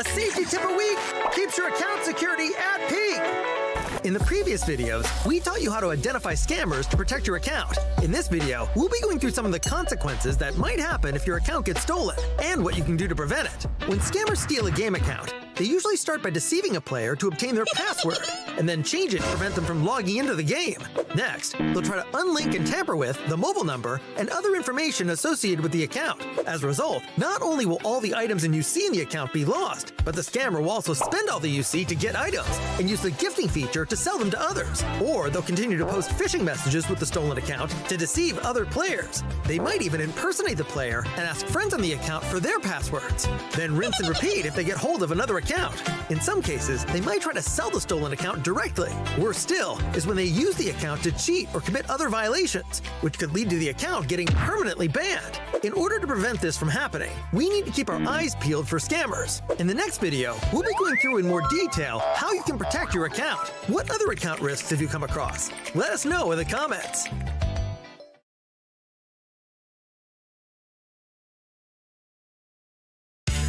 A safety tip a week keeps your account security at peak. In the previous videos, we taught you how to identify scammers to protect your account. In this video, we'll be going through some of the consequences that might happen if your account gets stolen, and what you can do to prevent it. When scammers steal a game account, they usually start by deceiving a player to obtain their password, and then change it to prevent them from logging into the game. Next, they'll try to unlink and tamper with the mobile number and other information associated with the account. As a result, not only will all the items in UC in the account be lost, but the scammer will also spend all the UC to get items and use the gifting feature to sell them to others. Or they'll continue to post phishing messages with the stolen account to deceive other players. They might even impersonate the player and ask friends on the account for their passwords. Then rinse and repeat if they get hold of another account. In some cases, they might try to sell the stolen account directly. Worse still is when they use the account to cheat or commit other violations, which could lead to the account getting permanently banned. In order to prevent this from happening, we need to keep our eyes peeled for scammers. In the next video, we'll be going through in more detail how you can protect your account. What other account risks have you come across? Let us know in the comments.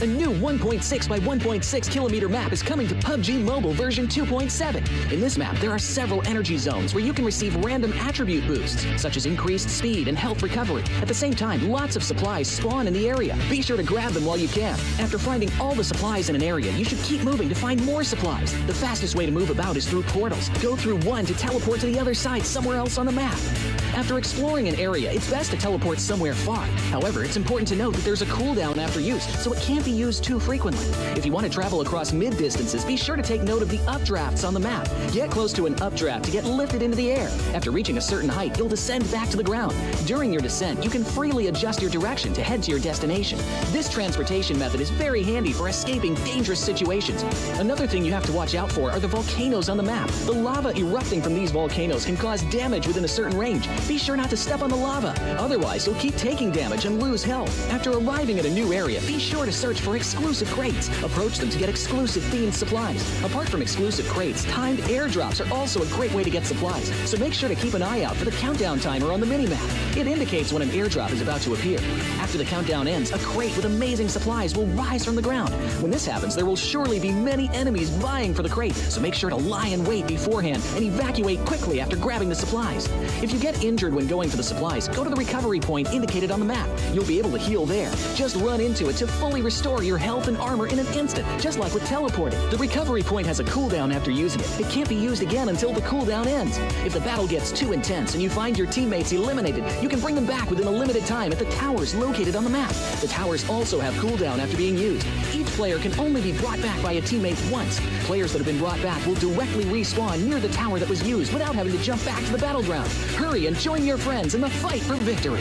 A new 1.6 by 1.6 kilometer map is coming to PUBG Mobile version 2.7. In this map, there are several energy zones where you can receive random attribute boosts, such as increased speed and health recovery. At the same time, lots of supplies spawn in the area. Be sure to grab them while you can. After finding all the supplies in an area, you should keep moving to find more supplies. The fastest way to move about is through portals. Go through one to teleport to the other side somewhere else on the map. After exploring an area, it's best to teleport somewhere far. However, it's important to note that there's a cooldown after use, so it can't be used too frequently. If you want to travel across mid-distances, be sure to take note of the updrafts on the map. Get close to an updraft to get lifted into the air. After reaching a certain height, you'll descend back to the ground. During your descent, you can freely adjust your direction to head to your destination. This transportation method is very handy for escaping dangerous situations. Another thing you have to watch out for are the volcanoes on the map. The lava erupting from these volcanoes can cause damage within a certain range. Be sure not to step on the lava, otherwise you'll keep taking damage and lose health. After arriving at a new area, be sure to search for exclusive crates. Approach them to get exclusive themed supplies. Apart from exclusive crates, timed airdrops are also a great way to get supplies, so make sure to keep an eye out for the countdown timer on the minimap. It indicates when an airdrop is about to appear. After the countdown ends, a crate with amazing supplies will rise from the ground. When this happens, there will surely be many enemies vying for the crate, so make sure to lie in wait beforehand and evacuate quickly after grabbing the supplies. If you get injured when going for the supplies, go to the recovery point indicated on the map. You'll be able to heal there. Just run into it to fully restore your health and armor in an instant, just like with teleporting. The recovery point has a cooldown after using it. It can't be used again until the cooldown ends. If the battle gets too intense and you find your teammates eliminated, you can bring them back within a limited time at the towers located on the map. The towers also have cooldown after being used. Each player can only be brought back by a teammate once. Players that have been brought back will directly respawn near the tower that was used without having to jump back to the battleground. Hurry and join your friends in the fight for victory.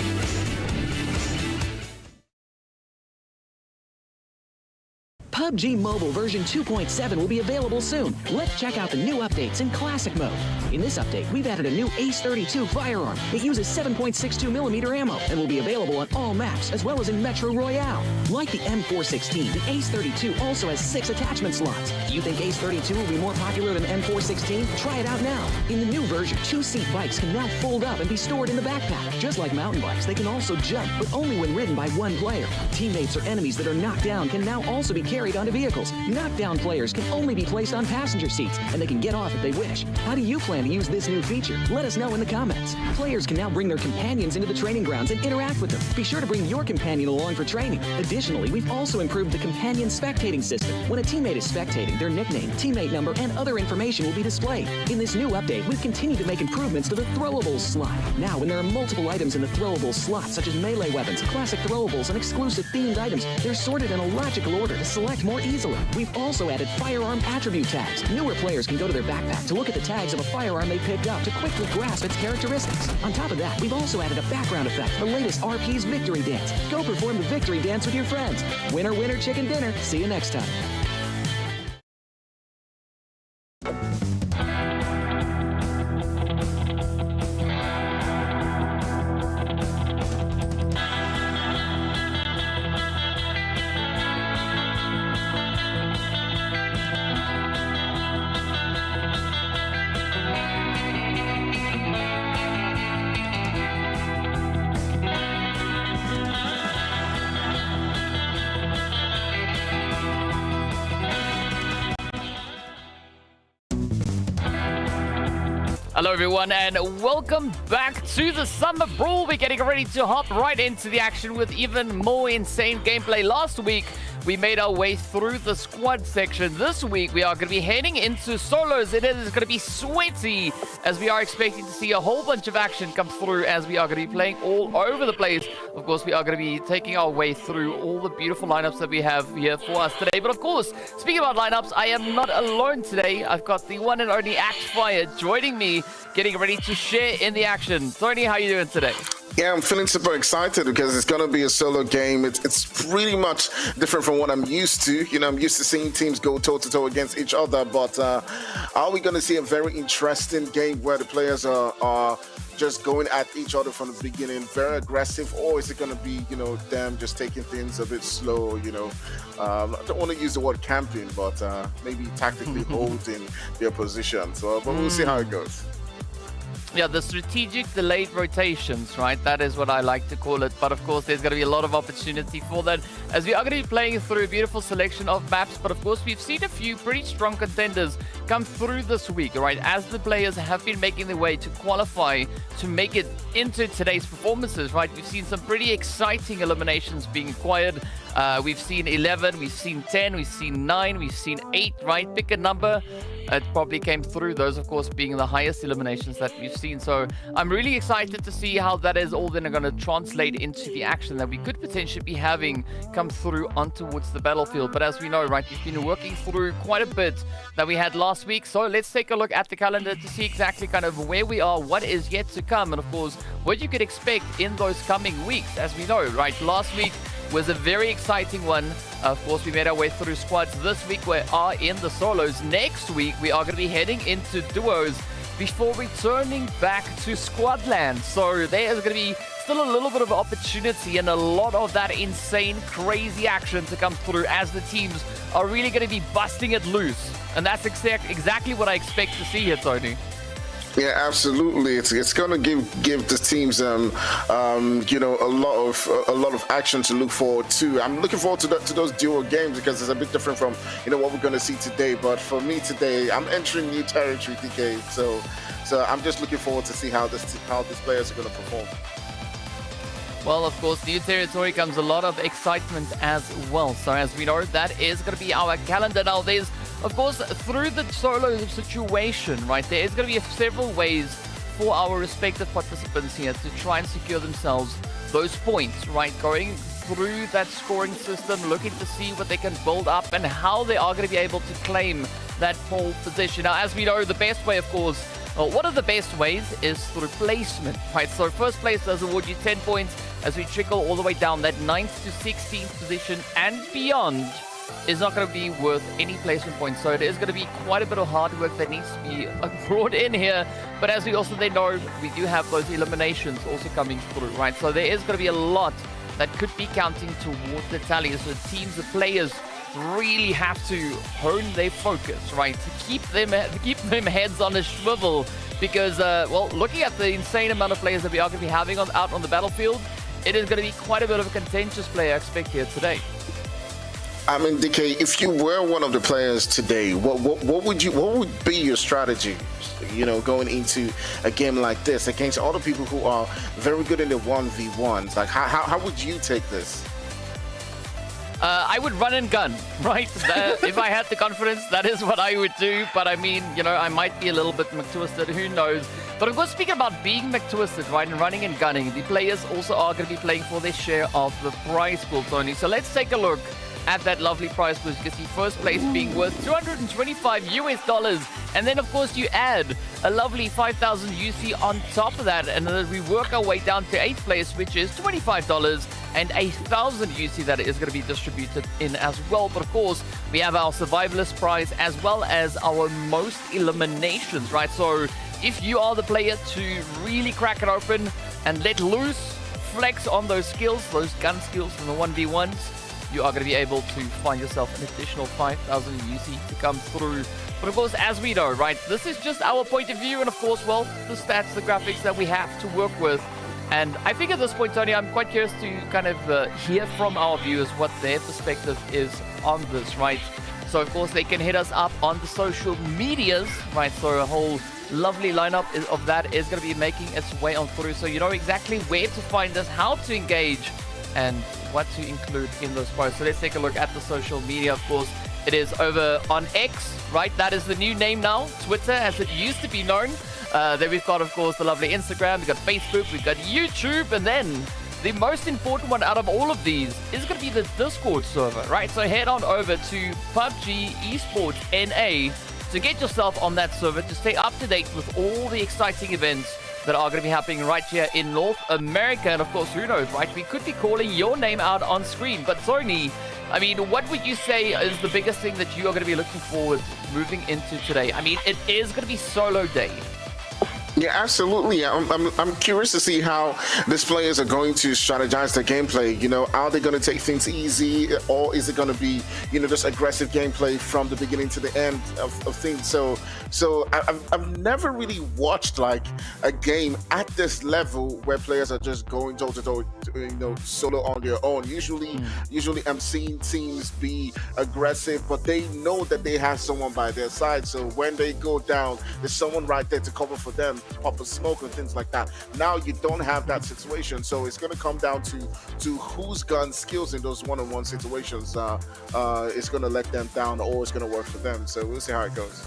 PUBG Mobile version 2.7 will be available soon. Let's check out the new updates in Classic Mode. In this update, we've added a new Ace-32 firearm. It uses 7.62mm ammo and will be available on all maps, as well as in Metro Royale. Like the M416, the Ace-32 also has 6 attachment slots. Do you think Ace-32 will be more popular than M416? Try it out now. In the new version, 2-seat bikes can now fold up and be stored in the backpack. Just like mountain bikes, they can also jump, but only when ridden by one player. Teammates or enemies that are knocked down can now also be carried onto vehicles. Knockdown players can only be placed on passenger seats, and they can get off if they wish. How do you plan to use this new feature? Let us know in the comments. Players can now bring their companions into the training grounds and interact with them. Be sure to bring your companion along for training. Additionally, we've also improved the companion spectating system. When a teammate is spectating, their nickname, teammate number, and other information will be displayed. In this new update, we've continued to make improvements to the throwables slot. Now, when there are multiple items in the throwables slot, such as melee weapons, classic throwables, and exclusive themed items, they're sorted in a logical order to select more easily. We've also added firearm attribute tags. Newer players can go to their backpack to look at the tags of a firearm they picked up to quickly grasp its characteristics. On top of that, we've also added a background effect, the latest RP's Victory Dance. Go perform the Victory Dance with your friends. Winner, winner, chicken dinner. See you next time. Hello everyone and welcome back to the Summer Brawl. We're getting ready to hop right into the action with even more insane gameplay. Last week we made our way through the squad section. This week we are going to be heading into solos. It is going to be sweaty as we are expecting to see a whole bunch of action come through as we are going to be playing all over the place. Of course, we are going to be taking our way through all the beautiful lineups that we have here for us today. But of course, speaking about lineups, I am not alone today. I've got the one and only Fire joining me, getting ready to share in the action. Tony, how are you doing today? Yeah, I'm feeling super excited because it's going to be a solo game. It's pretty much different from what I'm used to. You know, I'm used to seeing teams go toe-to-toe against each other, but are we going to see a very interesting game where the players are just going at each other from the beginning, very aggressive, or is it going to be, you know, them just taking things a bit slow, you know? I don't want to use the word camping, but maybe tactically holding their position. So, but we'll see how it goes. Yeah, the strategic delayed rotations, right? That is what I like to call it. But of course, there's going to be a lot of opportunity for that as we are going to be playing through a beautiful selection of maps. But of course, we've seen a few pretty strong contenders come through this week, right? As the players have been making their way to qualify to make it into today's performances, right? We've seen some pretty exciting eliminations being acquired. We've seen 11, we've seen 10, we've seen 9, we've seen 8, right? Pick a number. It probably came through, those of course being the highest eliminations that we've seen. So I'm really excited to see how that is all then going to translate into the action that we could potentially be having come through on towards the battlefield. But as we know, right, we've been working through quite a bit that we had last week. So let's take a look at the calendar to see exactly kind of where we are, what is yet to come, and of course what you could expect in those coming weeks. As we know, right, last week was a very exciting one. Of course, we made our way through squads. This week we are in the solos. Next week we are going to be heading into duos before returning back to Squadland. So there is going to be still a little bit of opportunity and a lot of that insane, crazy action to come through as the teams are really going to be busting it loose. And that's exactly what I expect to see here, Tony. Yeah, absolutely. It's going to give the teams you know, a lot of action to look forward to. I'm looking forward to those duo games because it's a bit different from, you know, what we're going to see today. But for me today, I'm entering new territory, DK. So I'm just looking forward to see how these players are going to perform. Well, of course, new territory comes a lot of excitement as well. So as we know, that is going to be our calendar. Now, there's, of course, through the solo situation, right, there is going to be several ways for our respective participants here to try and secure themselves those points, right? Going through that scoring system, looking to see what they can build up and how they are going to be able to claim that pole position. Now, as we know, the best way, of course, one of the best ways is through placement, right? So first place does award you 10 points as we trickle all the way down. That 9th to 16th position and beyond is not going to be worth any placement points. So it is going to be quite a bit of hard work that needs to be brought in here. But as we also then know, we do have those eliminations also coming through, right? So there is going to be a lot that could be counting towards the tally. So teams, the players, really have to hone their focus, right, to keep them heads on a swivel, because well, looking at the insane amount of players that we are going to be having out on the battlefield, it is going to be quite a bit of a contentious play I expect here today. I mean, DK, if you were one of the players today, what would be your strategy, you know, going into a game like this against all the people who are very good in the 1v1s? Like, how would you take this? I would run and gun, right? If I had the confidence, that is what I would do. But I mean, you know, I might be a little bit McTwisted, who knows? But of course, speaking about being McTwisted, right, and running and gunning, the players also are going to be playing for their share of the prize pool, Tony. So let's take a look at that lovely prize pool. You can see first place being worth $225 US, and then of course you add a lovely 5,000 UC on top of that, and then we work our way down to 8th place, which is $25 and 1,000 UC that is going to be distributed in as well. But of course we have our survivalist prize as well as our most eliminations, right? So if you are the player to really crack it open and let loose, flex on those skills, those gun skills from the 1v1s, you are going to be able to find yourself an additional 5,000 UC to come through. But of course, as we know, right, this is just our point of view, and of course, well, the stats, the graphics that we have to work with. And I think at this point, Tony, I'm quite curious to kind of hear from our viewers what their perspective is on this, right? So of course, they can hit us up on the social medias, right? So a whole lovely lineup of that is going to be making its way on through. So you know exactly where to find us, how to engage, and what to include in those posts. So let's take a look at the social media. Of course, it is over on X, right? That is the new name now, Twitter, as it used to be known. Then we've got, of course, the lovely Instagram. We've got Facebook, we've got YouTube, and then the most important one out of all of these is going to be the Discord server, right? So head on over to Pubg Esports NA to get yourself on that server to stay up to date with all the exciting events that are going to be happening right here in North America. And of course, who knows, right? We could be calling your name out on screen. But Sony, I mean, what would you say is the biggest thing that you are going to be looking forward moving into today? I mean, it is going to be solo day. Yeah, absolutely. I'm curious to see how these players are going to strategize their gameplay. You know, are they going to take things easy, or is it going to be, you know, just aggressive gameplay from the beginning to the end of things? So I've never really watched like a game at this level where players are just going toe to toe, you know, solo on their own. Usually I'm seeing teams be aggressive, but they know that they have someone by their side. So when they go down, there's someone right there to cover for them, pop a smoke and things like that. Now you don't have that situation, so it's going to come down to whose gun skills in those one-on-one situations is going to let them down, or it's going to work for them. So we'll see how it goes.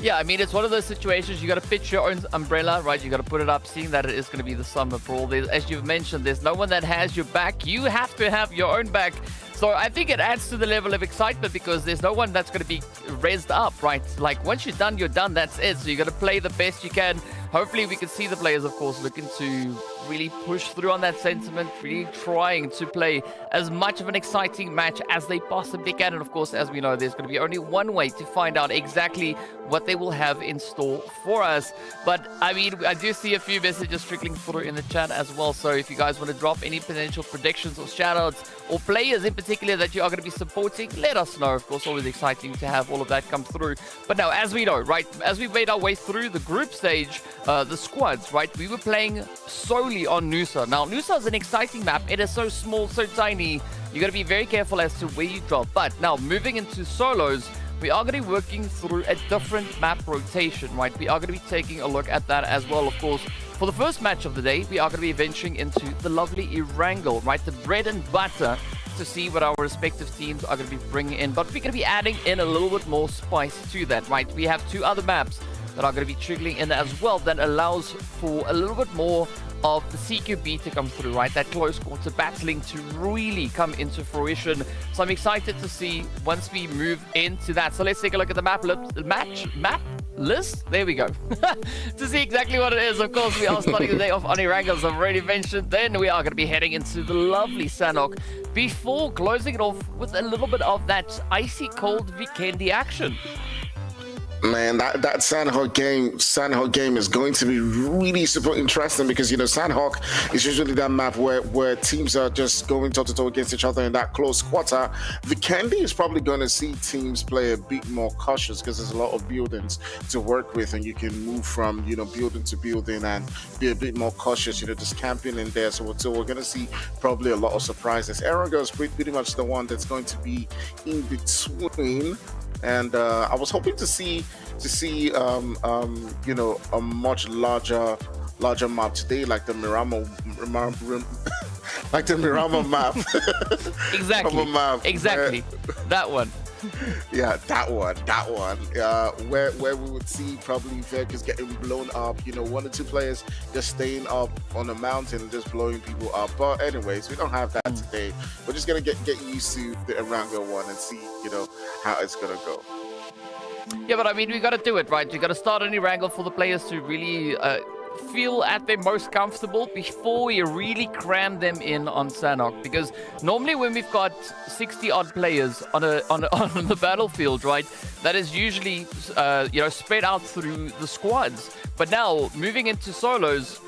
Yeah, I mean, it's one of those situations, you got to pitch your own umbrella, right? You got to put it up, seeing that it is going to be the summer Brawl. As you've mentioned, there's no one that has your back. You have to have your own back. So I think it adds to the level of excitement because there's no one that's going to be raised up, right? Like, once you're done, that's it. So you got to play the best you can. Hopefully we can see the players, of course, looking to really push through on that sentiment, really trying to play as much of an exciting match as they possibly can. And of course, as we know, there's going to be only one way to find out exactly what they will have in store for us. But I mean, I do see a few messages trickling through in the chat as well. So if you guys want to drop any potential predictions or shoutouts or players in particular that you are going to be supporting, let us know. Of course, always exciting to have all of that come through. But now, as we know, right, as we made our way through the group stage, the squads, right, we were playing solely on Nusa. Now, Nusa is an exciting map. It is so small, so tiny. You got to be very careful as to where you drop. But now, moving into solos, we are going to be working through a different map rotation, right? We are going to be taking a look at that as well, of course. For the first match of the day, we are going to be venturing into the lovely Erangel, right? The bread and butter to see what our respective teams are going to be bringing in. But we're going to be adding in a little bit more spice to that, right? We have two other maps that are going to be trickling in as well that allows for a little bit more of the CQB to come through, right? That close quarter battling to really come into fruition. So I'm excited to see once we move into that. So let's take a look at the map list. There we go. To see exactly what it is. Of course, we are starting the day off on Erangel, as I've already mentioned. Then we are going to be heading into the lovely Sanhok before closing it off with a little bit of that icy cold weekendy action. Man, that Sanhok game is going to be really super interesting because, you know, Sanhok is usually that map where teams are just going toe-to-toe against each other in that close quarter. Vikendi is probably going to see teams play a bit more cautious because there's a lot of buildings to work with, and you can move from, you know, building to building and be a bit more cautious, you know, just camping in there. So we're going to see probably a lot of surprises. Erangel is pretty much the one that's going to be in between. And I was hoping to see you know, a much larger map today, like the Miramar like the Miramar map. Exactly. That one. Yeah, that one. Where we would see probably vehicles getting blown up, you know, one or two players just staying up on the mountain and just blowing people up. But anyways, we don't have that today. We're just gonna get used to the Erangel one and see, you know, how it's gonna go. Yeah, but I mean, we got to do it, right? We got to start an Erangel for the players to really feel at their most comfortable before we really cram them in on Sanhok. Because normally when we've got 60-odd players on the battlefield, right, that is usually you know, spread out through the squads. But now moving into solos,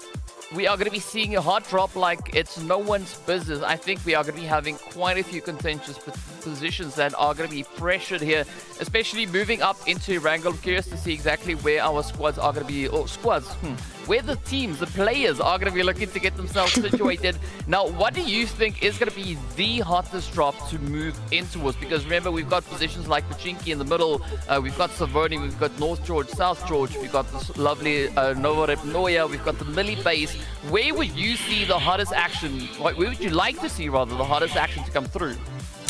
we are going to be seeing a hot drop like it's no one's business. I think we are going to be having quite a few contentious positions that are going to be pressured here, especially moving up into Wrangle. I'm curious to see exactly where our squads are going to be, or where the teams, the players are going to be looking to get themselves situated. Now, what do you think is going to be the hottest drop to move into us? Because remember, we've got positions like Pachinki in the middle, we've got Savoni, we've got North George, South George, we've got this lovely Nova Repnoya, we've got the Millie base. Where would you see the hottest action? Where would you like to see, rather, the hottest action to come through?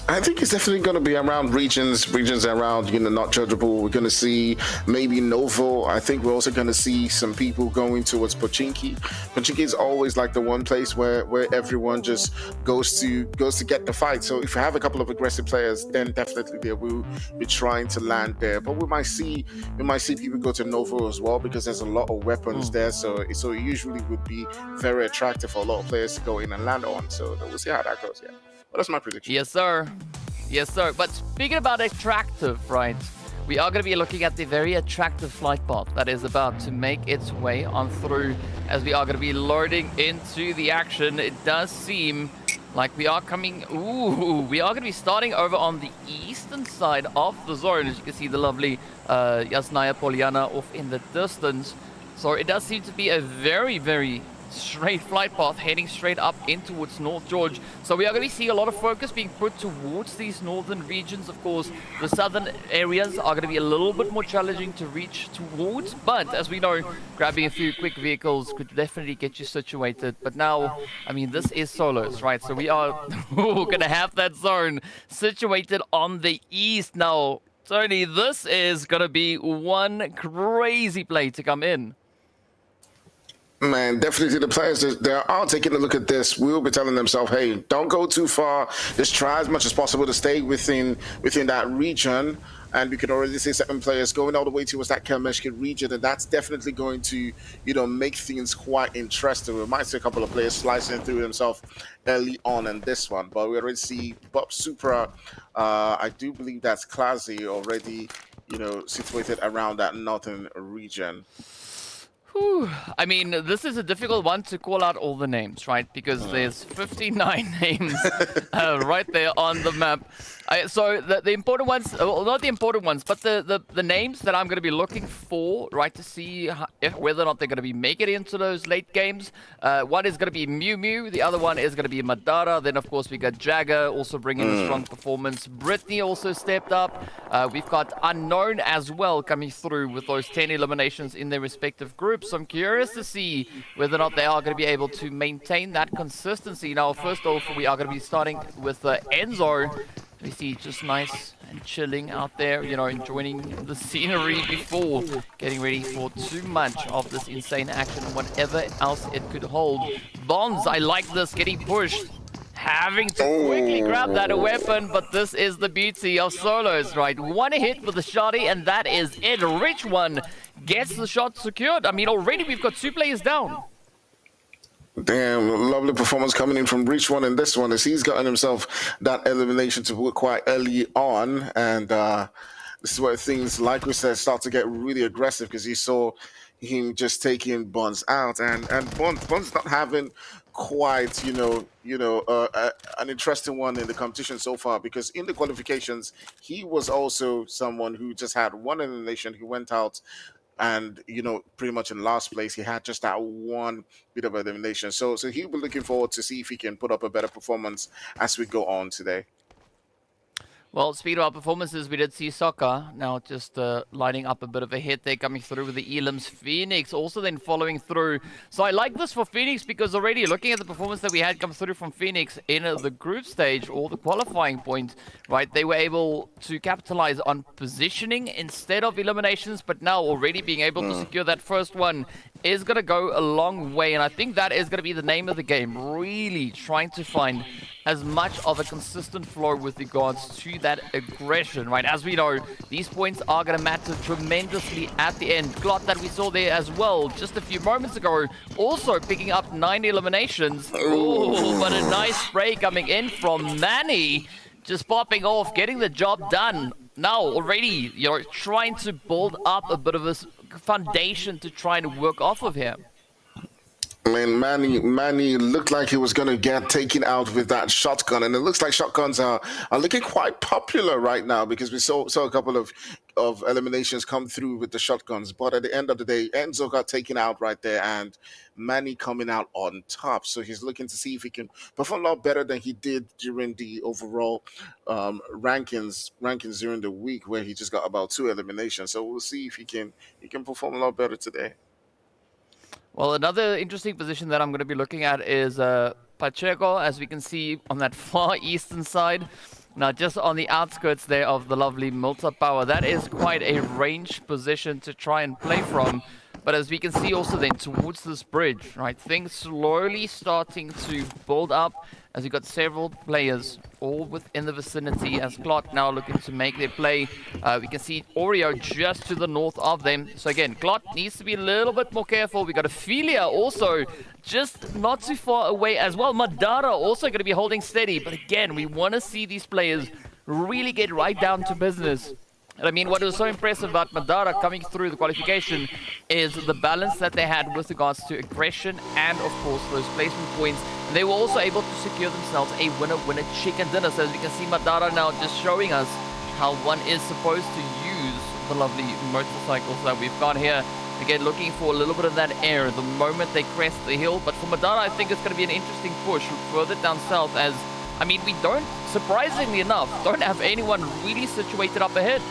I think it's definitely going to be around regions around, not judgeable. We're going to see maybe Novo. I think we're also going to see some people going towards Pachinki. Pachinki is always like the one place where everyone just goes to get the fight. So if you have a couple of aggressive players, then definitely they will be trying to land there. But we might see people go to Novo as well, because there's a lot of weapons there. So it usually would be very attractive for a lot of players to go in and land on. So we'll see how that goes. Yeah. But that's my prediction. Yes, sir. Yes, sir. But speaking about attractive, right? We are going to be looking at the very attractive flight path that is about to make its way on through as we are going to be loading into the action. It does seem like we are coming... Ooh, we are going to be starting over on the eastern side of the zone. As you can see, the lovely Yasnaya Poliana off in the distance. So it does seem to be a very, very straight flight path heading straight up in towards North George. So we are going to be seeing a lot of focus being put towards these northern regions. Of course, the southern areas are going to be a little bit more challenging to reach towards, but as we know, grabbing a few quick vehicles could definitely get you situated. But now, I mean, this is solos, right? So we are going to have that zone situated on the east. Now, Tony, this is going to be one crazy play to come in. Man, definitely the players that are taking a look at this will be telling themselves, hey, don't go too far. Just try as much as possible to stay within that region. And we can already see certain players going all the way towards that Kelmeshki region, and that's definitely going to, make things quite interesting. We might see a couple of players slicing through themselves early on in this one, but we already see Bob Supra. I do believe that's Classy already, situated around that northern region. Whew. I mean, this is a difficult one to call out all the names, right? Because there's 59 names right there on the map. So the important ones, well, not the important ones, but the names that I'm going to be looking for, right, to see whether or not they're going to be making it into those late games. One is going to be Mew Mew. The other one is going to be Madara. Then, of course, we got Jagger also bringing a strong performance. Brittany also stepped up. We've got Unknown as well coming through with those 10 eliminations in their respective groups. So I'm curious to see whether or not they are going to be able to maintain that consistency. Now, first off, we are going to be starting with Enzo. We see just nice and chilling out there, enjoying the scenery before getting ready for too much of this insane action and whatever else it could hold. Bonds, I like this, getting pushed. Having to quickly grab that weapon, but this is the beauty of solos, right? One hit with the shotty, and that is it. Rich One gets the shot secured. I mean, already we've got 2 players down. Damn, lovely performance coming in from Rich One in this one, as he's gotten himself that elimination to work quite early on. And this is where things, like we said, start to get really aggressive, because you saw him just taking Bonds out, and Bonds not having quite an interesting one in the competition so far, because in the qualifications he was also someone who just had one elimination. He went out and pretty much in last place. He had just that one bit of elimination, so he'll be looking forward to see if he can put up a better performance as we go on today. Well, speaking about performances, we did see Soccer now just lining up a bit of a hit there, coming through with the Elam's Phoenix, also then following through. So I like this for Phoenix, because already looking at the performance that we had come through from Phoenix in the group stage or the qualifying point, right, they were able to capitalize on positioning instead of eliminations, but now already being able to secure that first one is going to go a long way, and I think that is going to be the name of the game, really trying to find as much of a consistent flow with regards to that aggression, right? As we know, these points are going to matter tremendously at the end. Glot that we saw there as well just a few moments ago, also picking up 9 eliminations. Oh, but a nice spray coming in from Manny, just popping off, getting the job done. Now already, trying to build up a bit of a foundation to try and work off of him. I mean, Manny looked like he was going to get taken out with that shotgun, and it looks like shotguns are looking quite popular right now because we saw a couple of eliminations come through with the shotguns. But at the end of the day, Enzo got taken out right there, and Manny coming out on top. So he's looking to see if he can perform a lot better than he did during the overall rankings during the week, where he just got about 2 eliminations. So we'll see if he can perform a lot better today. Well, another interesting position that I'm going to be looking at is Pacheco, as we can see on that far eastern side. Now, just on the outskirts there of the lovely Milta Power, that is quite a range position to try and play from. But as we can see also then towards this bridge, right, things slowly starting to build up as you've got several players all within the vicinity as Clot now looking to make their play. We can see Oreo just to the north of them. So again, Clot needs to be a little bit more careful. We got Ophelia also just not too far away as well. Madara also going to be holding steady. But again, we want to see these players really get right down to business. And I mean, what was so impressive about Madara coming through the qualification is the balance that they had with regards to aggression and, of course, those placement points. And they were also able to secure themselves a winner-winner chicken dinner. So as we can see, Madara now just showing us how one is supposed to use the lovely motorcycles that we've got here. Again, looking for a little bit of that air the moment they crest the hill. But for Madara, I think it's going to be an interesting push further down south as, I mean, we don't, surprisingly enough, don't have anyone really situated up ahead.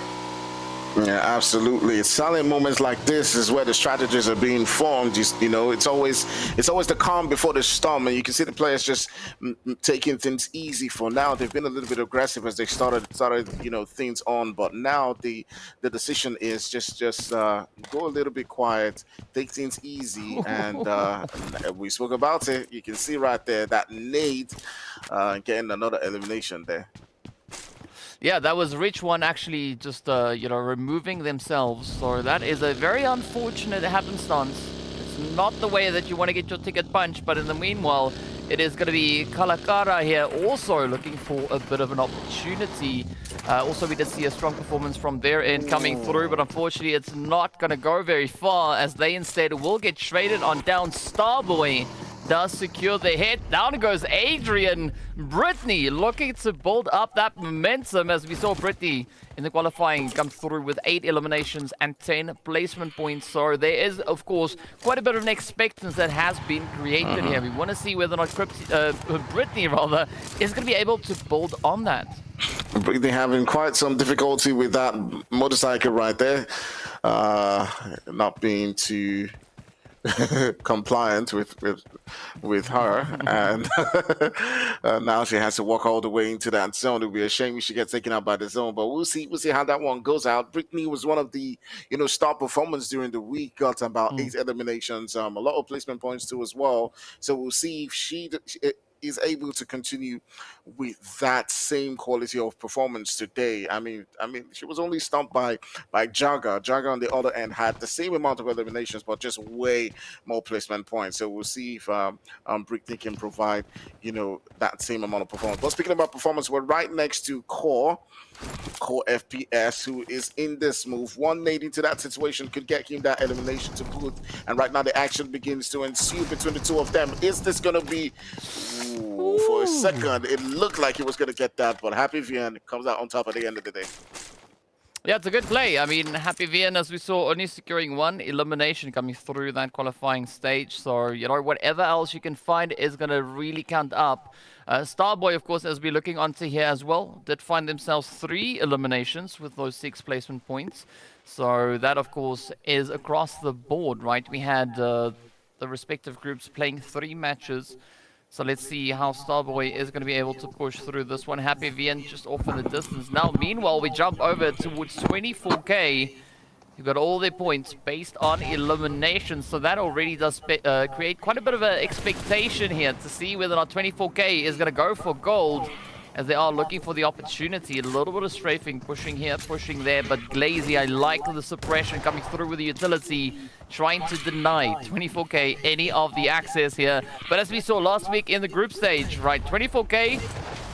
Yeah, absolutely. It's silent moments like this is where the strategies are being formed. You know, it's always the calm before the storm, and you can see the players just taking things easy for now. They've been a little bit aggressive as they started things on, but now the decision is just go a little bit quiet, take things easy, and we spoke about it. You can see right there that nade getting another elimination there. Yeah, that was Rich One actually just, removing themselves. So that is a very unfortunate happenstance. It's not the way that you want to get your ticket punched, but in the meanwhile, it is going to be Kalakara here also looking for a bit of an opportunity. Also, we did see a strong performance from their end coming through, but unfortunately, it's not going to go very far as they instead will get traded on down. Starboy does secure the hit. Down goes Adrian. Brittany looking to build up that momentum as we saw Brittany in the qualifying come through with 8 eliminations and 10 placement points. So there is, of course, quite a bit of an expectance that has been created here. We want to see whether or not Brittany rather is going to be able to build on that. Brittany having quite some difficulty with that motorcycle right there. Not being too compliant with her, and now she has to walk all the way into that zone. It would be a shame if she gets taken out by the zone, but we'll see how that one goes out. Brittany was one of the star performers during the week, got about 8 eliminations, a lot of placement points too as well. So we'll see if she is able to continue with that same quality of performance today. I mean, she was only stumped by Jaga. Jaga on the other end had the same amount of eliminations, but just way more placement points. So we'll see if Brittany can provide, that same amount of performance. But speaking about performance, we're right next to Core FPS, who is in this move. 180 to that situation could get him that elimination to boot. And right now the action begins to ensue between the two of them. Is this going to be... Ooh, for a second, it looked like he was going to get that, but Happy Vian comes out on top at the end of the day. Yeah, it's a good play. I mean, Happy Vian, as we saw, only securing 1 elimination coming through that qualifying stage. So, whatever else you can find is going to really count up. Starboy, of course, as we're looking onto here as well, did find themselves 3 eliminations with those 6 placement points. So that, of course, is across the board, right? We had the respective groups playing 3 matches. So let's see how Starboy is going to be able to push through this one. Happy Vian just off in the distance. Now, meanwhile, we jump over towards 24K. You've got all their points based on elimination. So that already does create quite a bit of an expectation here to see whether or not 24K is going to go for gold, as they are looking for the opportunity. A little bit of strafing, pushing here, pushing there, but Glazy, I like the suppression coming through with the utility, trying to deny 24K any of the access here. But as we saw last week in the group stage, right, 24K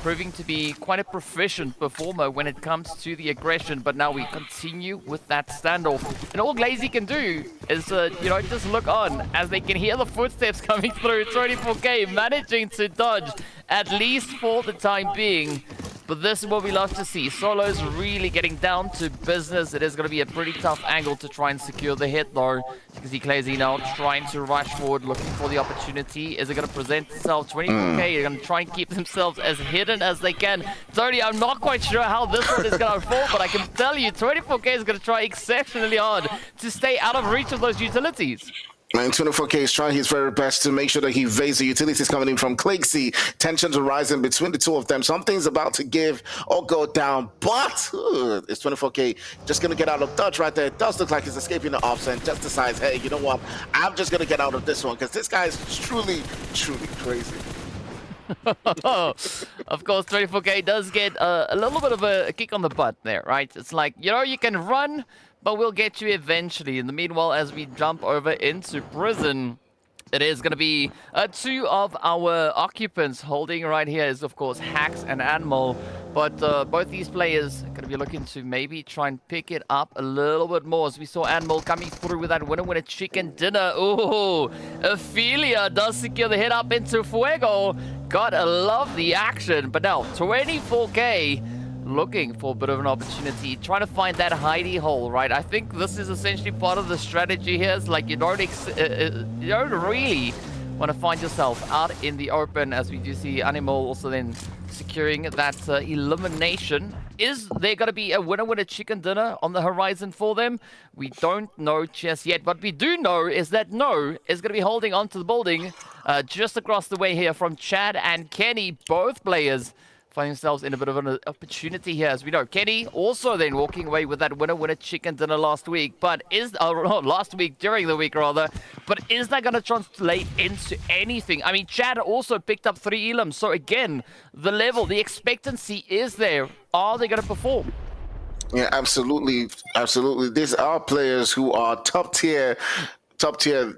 proving to be quite a proficient performer when it comes to the aggression, but now we continue with that standoff. And all Glazy can do is, just look on as they can hear the footsteps coming through. 24K managing to dodge, at least for the time being. But this is what we love to see. Solo's really getting down to business. It is going to be a pretty tough angle to try and secure the hit, though. You can see Glazy now trying to rush forward, looking for the opportunity. Is it going to present itself? 24K, they're going to try and keep themselves as hidden as they can. Tony, I'm not quite sure how this one is going to fall, but I can tell you, 24K is going to try exceptionally hard to stay out of reach of those utilities. And 24K is trying his very best to make sure that he evades the utilities coming in from Claxy. Tensions are rising between the two of them. Something's about to give or go down, but it's 24K just going to get out of dodge right there. It does look like he's escaping the ops and just decides, hey, you know what? I'm just going to get out of this one because this guy is truly, truly crazy. Of course, 24K does get a little bit of a kick on the butt there, right? It's like, you can run, but we'll get you eventually. In the meanwhile, as we jump over into prison, it is going to be two of our occupants holding right here is, of course, Hacks and Animal. But both these players are going to be looking to maybe try and pick it up a little bit more. As we saw Animal coming through with that winner chicken dinner. Ooh, Ophelia does secure the hit up into Fuego. Gotta love the action. But now, 24K looking for a bit of an opportunity, trying to find that hidey hole, right? I think this is essentially part of the strategy here. It's like you don't really want to find yourself out in the open, as we do see Animal also then securing that elimination. Is there going to be a winner chicken dinner on the horizon for them? We don't know just yet. What we do know is that No is going to be holding onto the building just across the way here from Chad and Kenny, both players find themselves in a bit of an opportunity here. As we know, Kenny also then walking away with that winner chicken dinner last week, but during the week rather, but is that going to translate into anything? I mean, Chad also picked up 3 elims, so again, the expectancy is there. Are they going to perform? Yeah, absolutely. These are players who are top tier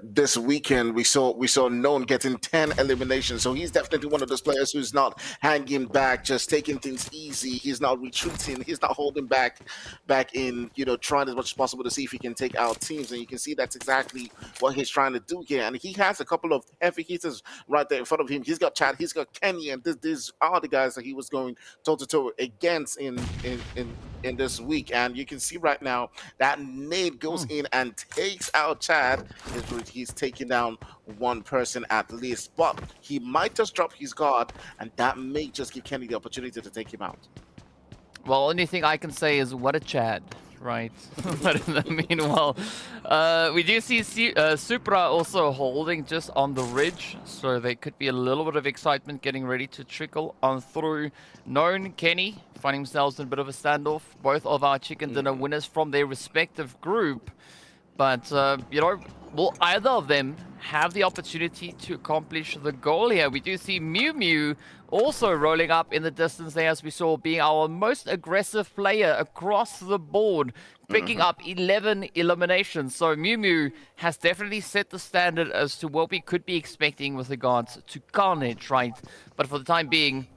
this weekend. We saw Known getting 10 eliminations, so he's definitely one of those players who's not hanging back, just taking things easy. He's not retreating, he's not holding back in, trying as much as possible to see if he can take out teams. And you can see that's exactly what he's trying to do here. And he has a couple of heavy hitters right there in front of him. He's got Chad, he's got Kenny, and these are the guys that he was going toe-to-toe against in this week. And you can see right now that nade goes in and takes out Chad. He's taking down one person at least, but he might just drop his guard, and that may just give Kenny the opportunity to take him out. Well, only thing I can say is what a Chad, right? But in the meanwhile, we do see Supra also holding just on the ridge, so there could be a little bit of excitement getting ready to trickle on through. Known, Kenny finding themselves in a bit of a standoff. Both of our chicken dinner winners from their respective group. But, will either of them have the opportunity to accomplish the goal here? We do see Mew Mew also rolling up in the distance there, as we saw, being our most aggressive player across the board, picking up 11 eliminations. So Mew Mew has definitely set the standard as to what we could be expecting with regards to Carnage, right? But for the time being,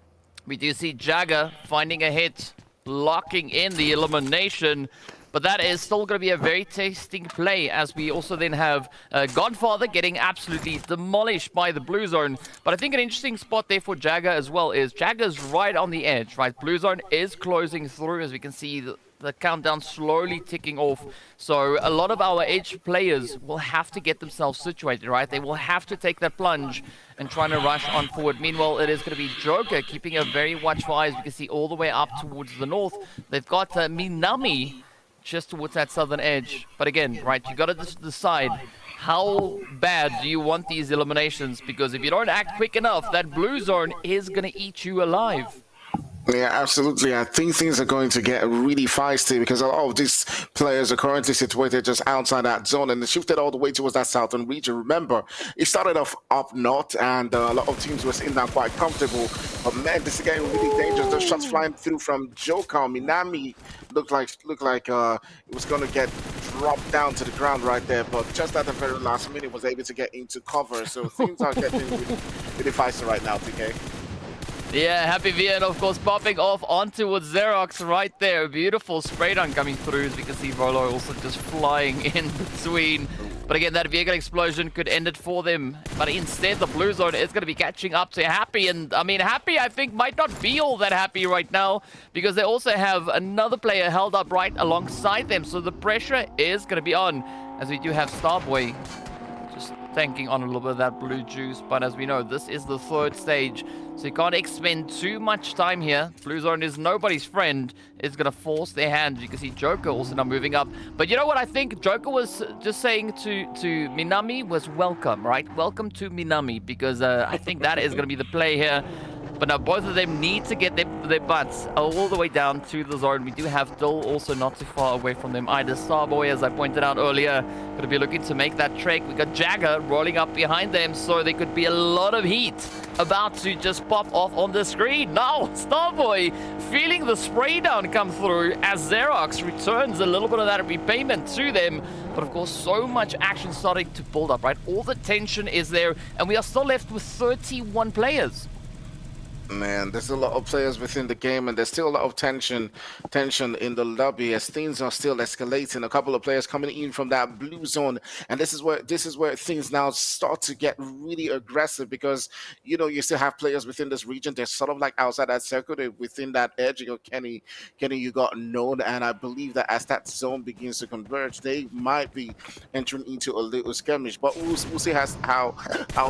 we do see Jagger finding a hit, locking in the elimination. But that is still going to be a very tasting play, as we also then have Godfather getting absolutely demolished by the Blue Zone. But I think an interesting spot there for Jagger as well is Jagger's right on the edge, right? Blue Zone is closing through, as we can see the countdown slowly ticking off. So a lot of our edge players will have to get themselves situated, right? They will have to take that plunge and trying to rush on forward. Meanwhile, it is going to be Joker keeping a very watchful eye, as we can see all the way up towards the north. They've got Minami just towards that southern edge. But again, right, you got to decide how bad do you want these eliminations, because if you don't act quick enough, that Blue Zone is going to eat you alive. Yeah, absolutely. I think things are going to get really feisty because a lot of these players are currently situated just outside that zone, and they shifted all the way towards that southern region. Remember, it started off up north, and a lot of teams were sitting down quite comfortable. But man, this is getting really dangerous. Those shots flying through from Joker. Minami looked like it was going to get dropped down to the ground right there, but just at the very last minute was able to get into cover. So things are getting really feisty right now, TK. Yeah, Happy V, and of course popping off onto Xerox right there. Beautiful spray down coming through, as we can see Volo also just flying in between. But again, that vehicle explosion could end it for them. But instead, the blue zone is going to be catching up to Happy. And I mean, Happy, I think, might not be all that happy right now, because they also have another player held up right alongside them. So the pressure is going to be on, as we do have Starboy just tanking on a little bit of that blue juice. But as we know, this is the third stage, so you can't expend too much time here. Blue zone is nobody's friend. It's going to force their hand. You can see Joker also now moving up. But you know what I think Joker was just saying to Minami was welcome, right? Welcome to Minami, because I think that is going to be the play here. But now both of them need to get their butts all the way down to the zone. We do have Dill also not too far away from them either. Starboy, as I pointed out earlier, going to be looking to make that trek. We got Jagger rolling up behind them, so there could be a lot of heat about to just pop off on the screen. Now, Starboy feeling the spray down come through as Xerox returns a little bit of that repayment to them. But of course, so much action starting to build up, right? All the tension is there, and we are still left with 31 players. Man, there's a lot of players within the game, and there's still a lot of tension in the lobby as things are still escalating. A couple of players coming in from that blue zone, and this is where things now start to get really aggressive, because you know you still have players within this region. They're sort of like outside that circle, they're within that edge. You know, Kenny, you got known, and I believe that as that zone begins to converge, they might be entering into a little skirmish. But we'll see how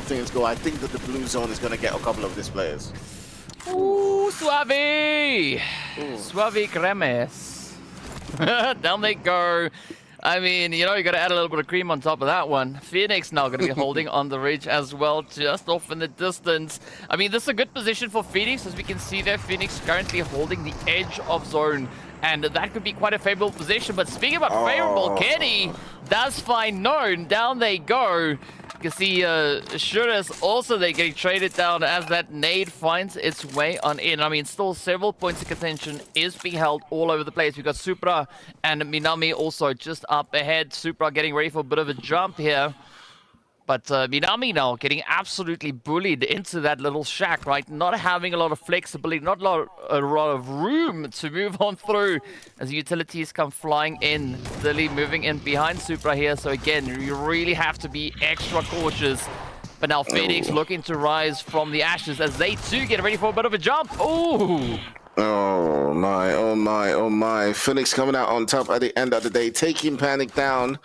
things go. I think that the blue zone is going to get a couple of these players. Ooh, Suave! Suave cremes. Down they go. I mean, you know, you got to add a little bit of cream on top of that one. Phoenix now going to be holding on the ridge as well, just off in the distance. I mean, this is a good position for Phoenix, as we can see there. Phoenix currently holding the edge of zone, and that could be quite a favorable position. But speaking about favorable, Kenny does find known. Down they go. You can see Shuras also they getting traded down as that nade finds its way on in. I mean, still several points of contention is being held all over the place. We've got Supra and Minami also just up ahead. Supra getting ready for a bit of a jump here. But Minami now getting absolutely bullied into that little shack, right? Not having a lot of flexibility, not a lot of room to move on through as utilities come flying in. Dilly moving in behind Supra here. So again, you really have to be extra cautious. But now Phoenix looking to rise from the ashes as they too get ready for a bit of a jump. Ooh! Oh my. Phoenix coming out on top at the end of the day, taking Panic down.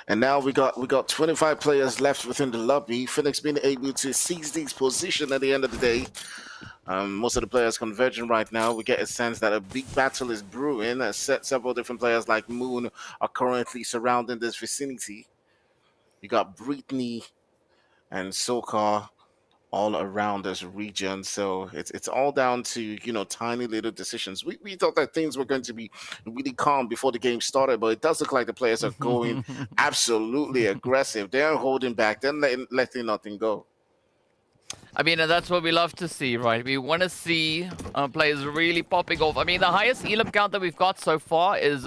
And now we got 25 players left within the lobby. Phoenix being able to seize these positions at the end of the day. Most of the players converging right now. We get a sense that a big battle is brewing. Several different players like Moon are currently surrounding this vicinity. You got Brittany and Sokar all around this region, so it's all down to, you know, tiny little decisions. We thought that things were going to be really calm before the game started, but it does look like the players are going absolutely aggressive. They're holding back, they're letting nothing go. I mean, and that's what we love to see, right? We want to see players really popping off. I mean, the highest elim count that we've got so far is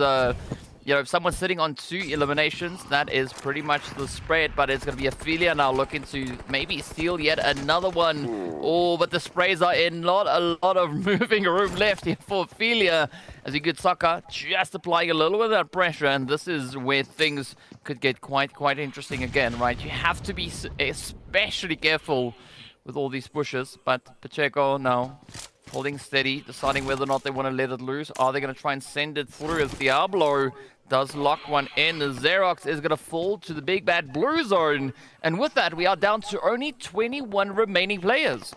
you know, if someone's sitting on 2 eliminations, that is pretty much the spread. But it's going to be Ophelia now looking to maybe steal yet another one. Oh, but the sprays are in. Not a lot of moving room left here for Ophelia. As you get Sokka just applying a little bit of that pressure. And this is where things could get quite interesting again, right? You have to be especially careful with all these pushes. But Pacheco now holding steady, deciding whether or not they want to let it loose. Are they going to try and send it through as Diablo does lock one in? The Xerox is going to fall to the big bad blue zone. And with that, we are down to only 21 remaining players.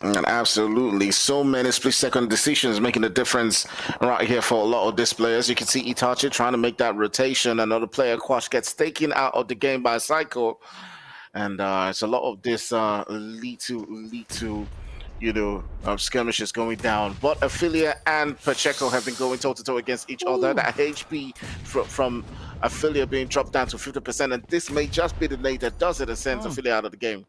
And absolutely, so many split-second decisions making a difference right here for a lot of these players. You can see Itachi trying to make that rotation. Another player, Quash, gets taken out of the game by Psycho. And it's a lot of this lead to you know, skirmishes going down. But Ophelia and Pacheco have been going toe-to-toe against each other. That HP from Ophelia being dropped down to 50%, and this may just be the nade that does it and sends Ophelia out of the game.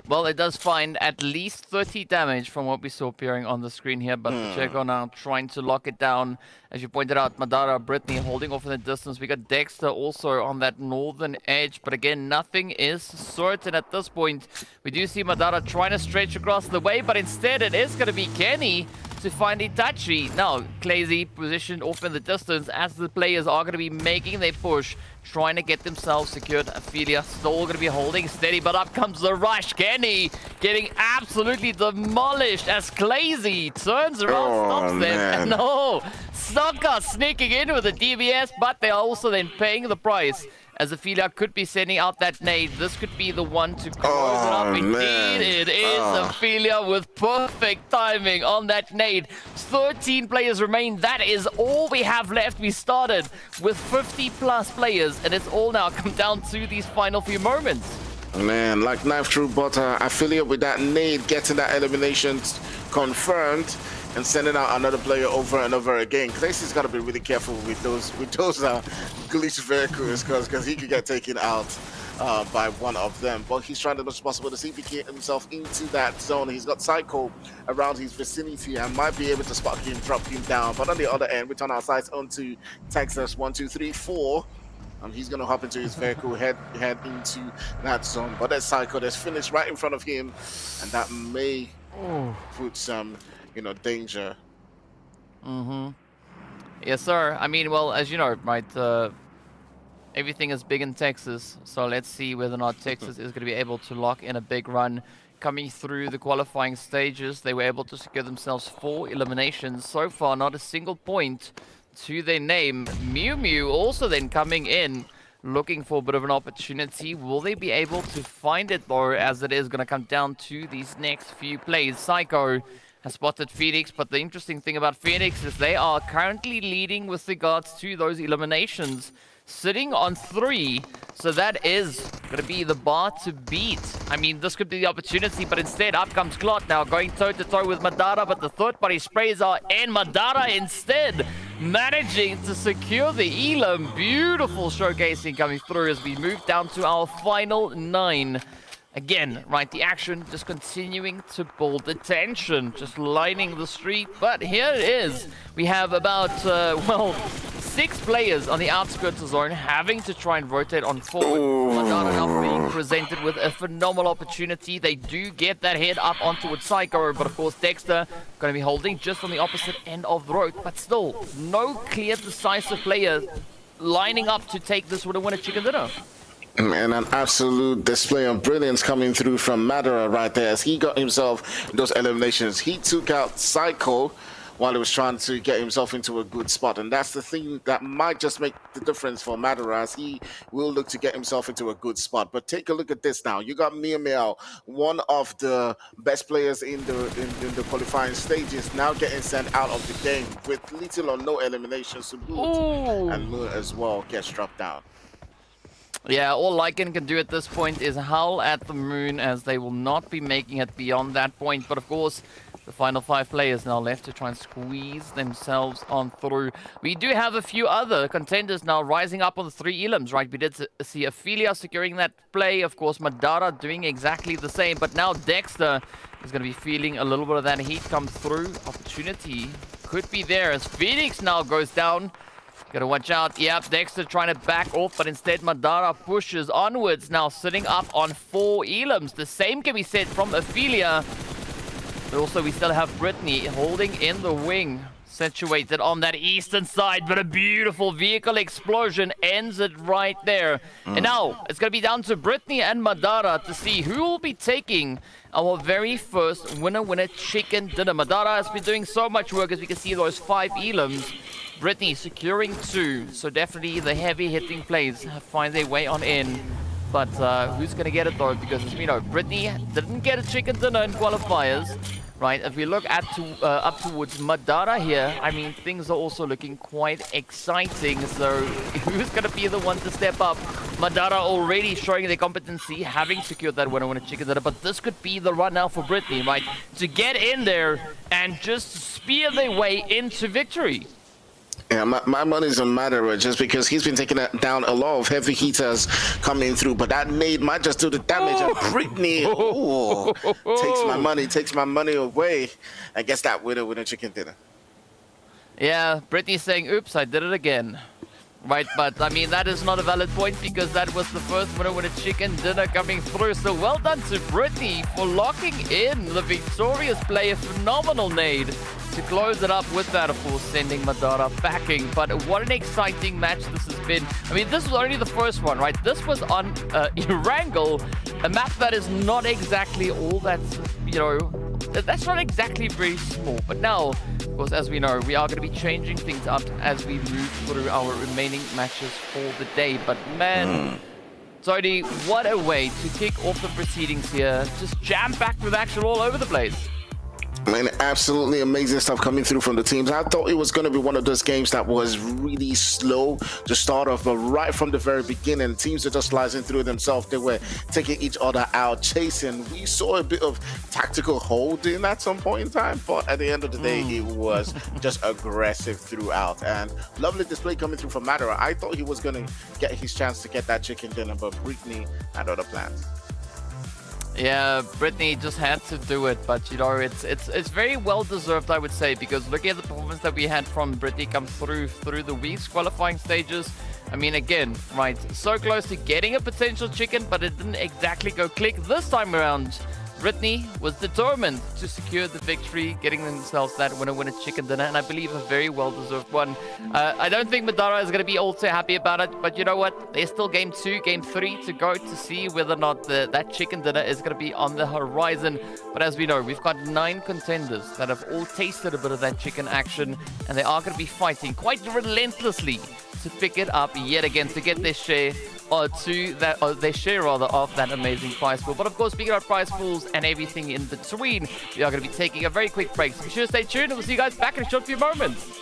Well, it does find at least 30 damage from what we saw appearing on the screen here, but Pacheco now trying to lock it down. As you pointed out, Madara, Brittany holding off in the distance. We got Dexter also on that northern edge, but again, nothing is certain at this point. We do see Madara trying to stretch across the way, but instead it is going to be Kenny to find Itachi. Now, Clazy positioned off in the distance as the players are going to be making their push, trying to get themselves secured. Ophelia still going to be holding steady, but up comes the rush. Kenny getting absolutely demolished as Clazy turns around, stops them. Man. No, Sokka sneaking in with a DBS, but they are also then paying the price. As Ophelia could be sending out that nade. This could be the one to close it up. Indeed, it is Ophelia with perfect timing on that nade. 13 players remain. That is all we have left. We started with 50 plus players, and it's all now come down to these final few moments. Man, like knife through butter, Ophelia with that nade, getting that elimination confirmed, and sending out another player over and over again. Clay's got to be really careful with those glitch vehicles, because he could get taken out by one of them. But he's trying as much as possible to see if he can get himself into that zone. He's got Psycho around his vicinity and might be able to spot him, drop him down. But on the other end, we turn our sights onto Texas 1, 2, 3, 4. He's going to hop into his vehicle, head into that zone. But that Psycho that's finished right in front of him, and that may put some danger. Yes, sir. I mean, well, as you know, right, everything is big in Texas, so let's see whether or not Texas is going to be able to lock in a big run. Coming through the qualifying stages, they were able to secure themselves 4 eliminations. So far, not a single point to their name. Mew Mew also then coming in, looking for a bit of an opportunity. Will they be able to find it, though, as it is going to come down to these next few plays? Psycho has spotted Phoenix, but the interesting thing about Phoenix is they are currently leading with regards to those eliminations, sitting on 3. So that is going to be the bar to beat. I mean, this could be the opportunity, but instead up comes Clot now, going toe-to-toe with Madara, but the third-party sprays are in. Madara instead managing to secure the elim. Beautiful showcasing coming through as we move down to our final 9. Again, right, the action just continuing to build the tension, just lining the street. But here it is. We have about, 6 players on the outskirts of the zone having to try and rotate on forward. Madara now being presented with a phenomenal opportunity. They do get that head up onto Psycho, but of course Dexter going to be holding just on the opposite end of the road. But still, no clear, decisive player lining up to take this winner chicken dinner. And an absolute display of brilliance coming through from Madara right there as he got himself those eliminations. He took out Psycho while he was trying to get himself into a good spot, and that's the thing that might just make the difference for Madara, as he will look to get himself into a good spot. But take a look at this now. You got Meow Meow, one of the best players in the qualifying stages, now getting sent out of the game with little or no eliminations to boot, and Moon as well gets dropped down. Yeah, all Lycan can do at this point is howl at the moon, as they will not be making it beyond that point. But of course, the final 5 players now left to try and squeeze themselves on through. We do have a few other contenders now rising up on the 3 elims, right? We did see Ophelia securing that play. Of course, Madara doing exactly the same. But now Dexter is going to be feeling a little bit of that heat come through. Opportunity could be there as Phoenix now goes down. Gotta watch out. Yep, Dexter trying to back off, but instead Madara pushes onwards, now sitting up on 4 elims. The same can be said from Ophelia. But also we still have Brittany holding in the wing, situated on that eastern side, but a beautiful vehicle explosion ends it right there. And now it's gonna be down to Brittany and Madara to see who will be taking our very first winner chicken dinner. Madara has been doing so much work, as we can see those 5 elims. Brittany securing 2, so definitely the heavy hitting plays find their way on in. But who's going to get it though? Because, you know, Brittany didn't get a chicken dinner in qualifiers, right? If we look at up towards Madara here, I mean, things are also looking quite exciting. So who's going to be the one to step up? Madara already showing their competency, having secured that winner chicken dinner. But this could be the run now for Brittany, right? To get in there and just spear their way into victory. Yeah, my money's on Madara just because he's been taking down a lot of heavy hitters coming through, but that nade might just do the damage. And Brittany takes my money away. I guess that winner chicken dinner. Yeah, Brittany's saying, oops, I did it again. Right, but I mean, that is not a valid point because that was the first winner with a chicken dinner coming through. So well done to Brittany for locking in the victorious play. A phenomenal nade to close it up with that, of course, sending Madara backing. But what an exciting match this has been. I mean, this was only the first one, right? This was on Erangel, a map that is not exactly all that, you know, that's not exactly very small. But now, of course, as we know, we are going to be changing things up as we move through our remaining matches for the day. But man, Tony, what a way to kick off the proceedings here. Just jam-packed with action all over the place. Man, absolutely amazing stuff coming through from the teams. I thought it was going to be one of those games that was really slow to start off, but right from the very beginning, teams were just slicing through themselves. They were taking each other out, chasing. We saw a bit of tactical holding at some point in time, but at the end of the day, it was just aggressive throughout. And lovely display coming through from Madara. I thought he was going to get his chance to get that chicken dinner, but Brittany had other plans. Yeah, Brittany just had to do it, but you know, it's very well deserved, I would say, because looking at the performance that we had from Brittany come through the week's qualifying stages, I mean, again, right, so close to getting a potential chicken, but it didn't exactly go click this time around. Brittany was determined to secure the victory, getting themselves that winner chicken dinner, and I believe a very well-deserved one. I don't think Madara is going to be all too happy about it, but you know what? There's still game 2, game 3 to go to see whether or not that chicken dinner is going to be on the horizon. But as we know, we've got 9 contenders that have all tasted a bit of that chicken action, and they are going to be fighting quite relentlessly to pick it up yet again, to get their share or their share rather of that amazing prize pool. But of course, speaking about prize pools and everything in between, we are going to be taking a very quick break. So be sure to stay tuned and we'll see you guys back in a short few moments.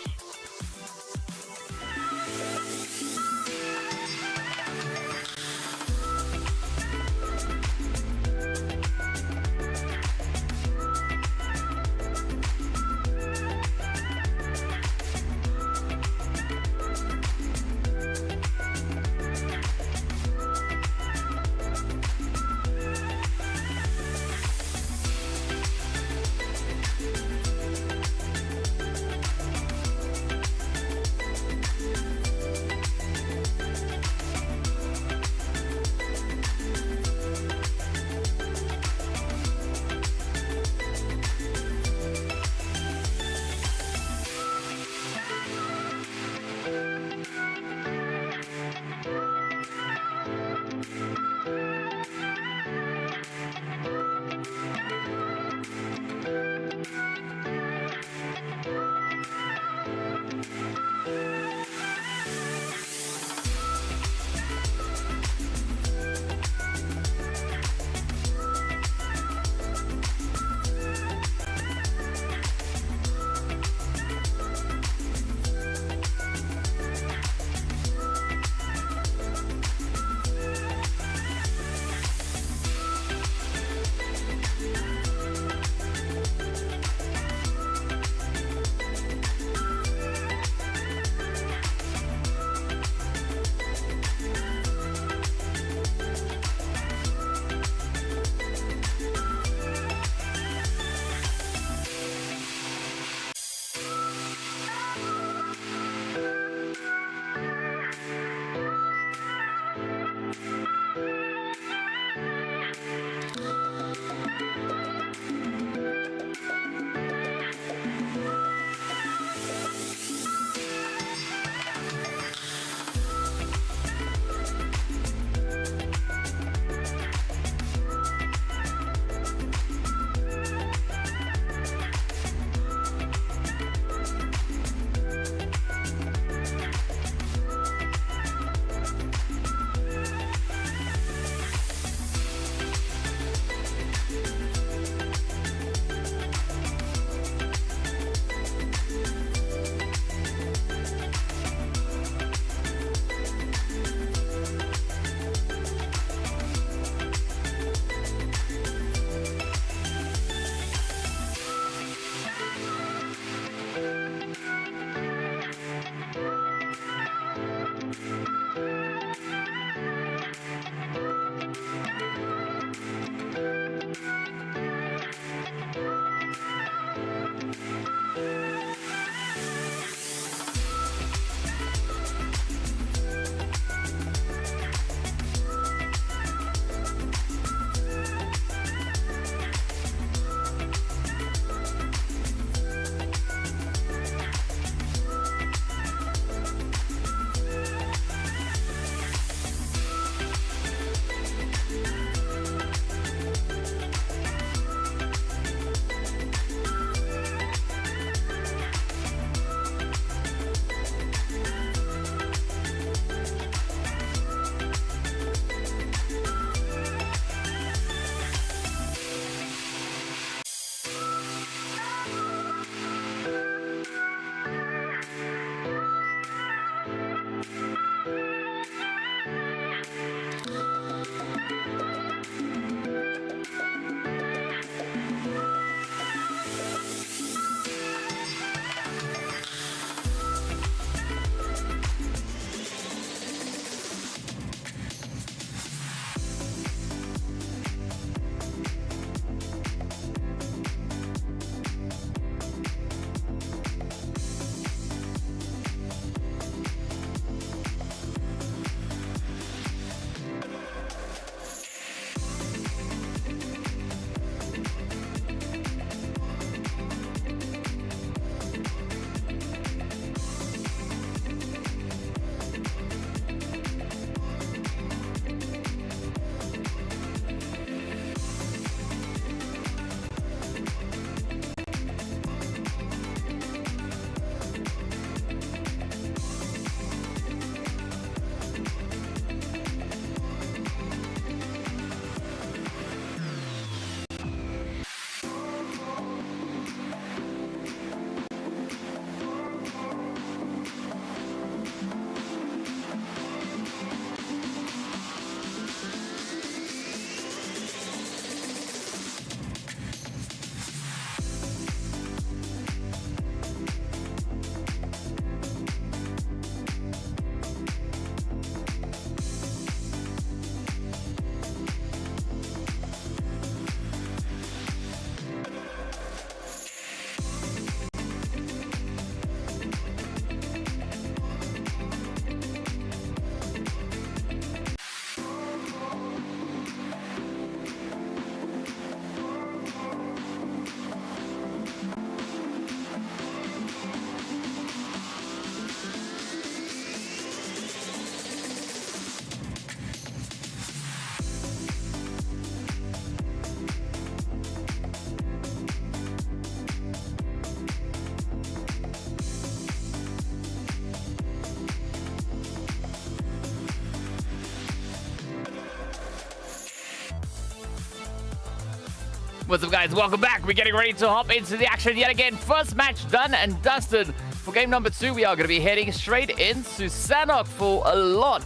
What's up, guys? Welcome back. We're getting ready to hop into the action yet again. First match done and dusted. For game number 2, we are going to be heading straight into Sanhok for a lot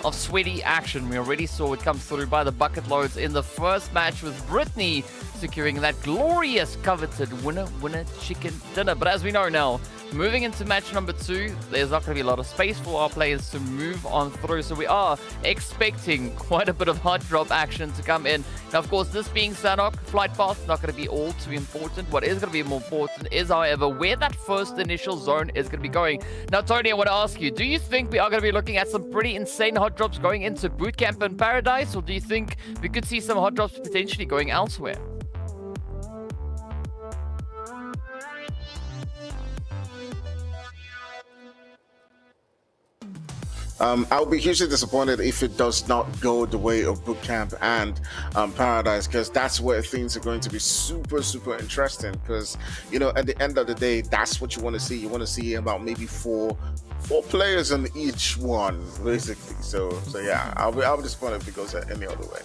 of sweaty action. We already saw it come through by the bucket loads in the first match with Brittany securing that glorious coveted winner chicken dinner. But as we know now, moving into match number 2, there's not going to be a lot of space for our players to move on through. So we are expecting quite a bit of hot drop action to come in. Now, of course, this being Sanhok, flight path not going to be all too important. What is going to be more important is, however, where that first initial zone is going to be going. Now, Tony, I want to ask you, do you think we are going to be looking at some pretty insane hot drops going into Bootcamp and Paradise? Or do you think we could see some hot drops potentially going elsewhere? I'll be hugely disappointed if it does not go the way of Bootcamp and Paradise, because that's where things are going to be super interesting. Because, you know, at the end of the day, that's what you want to see. You want to see about maybe four players in each one, basically. So yeah, I'll be disappointed if it goes any other way.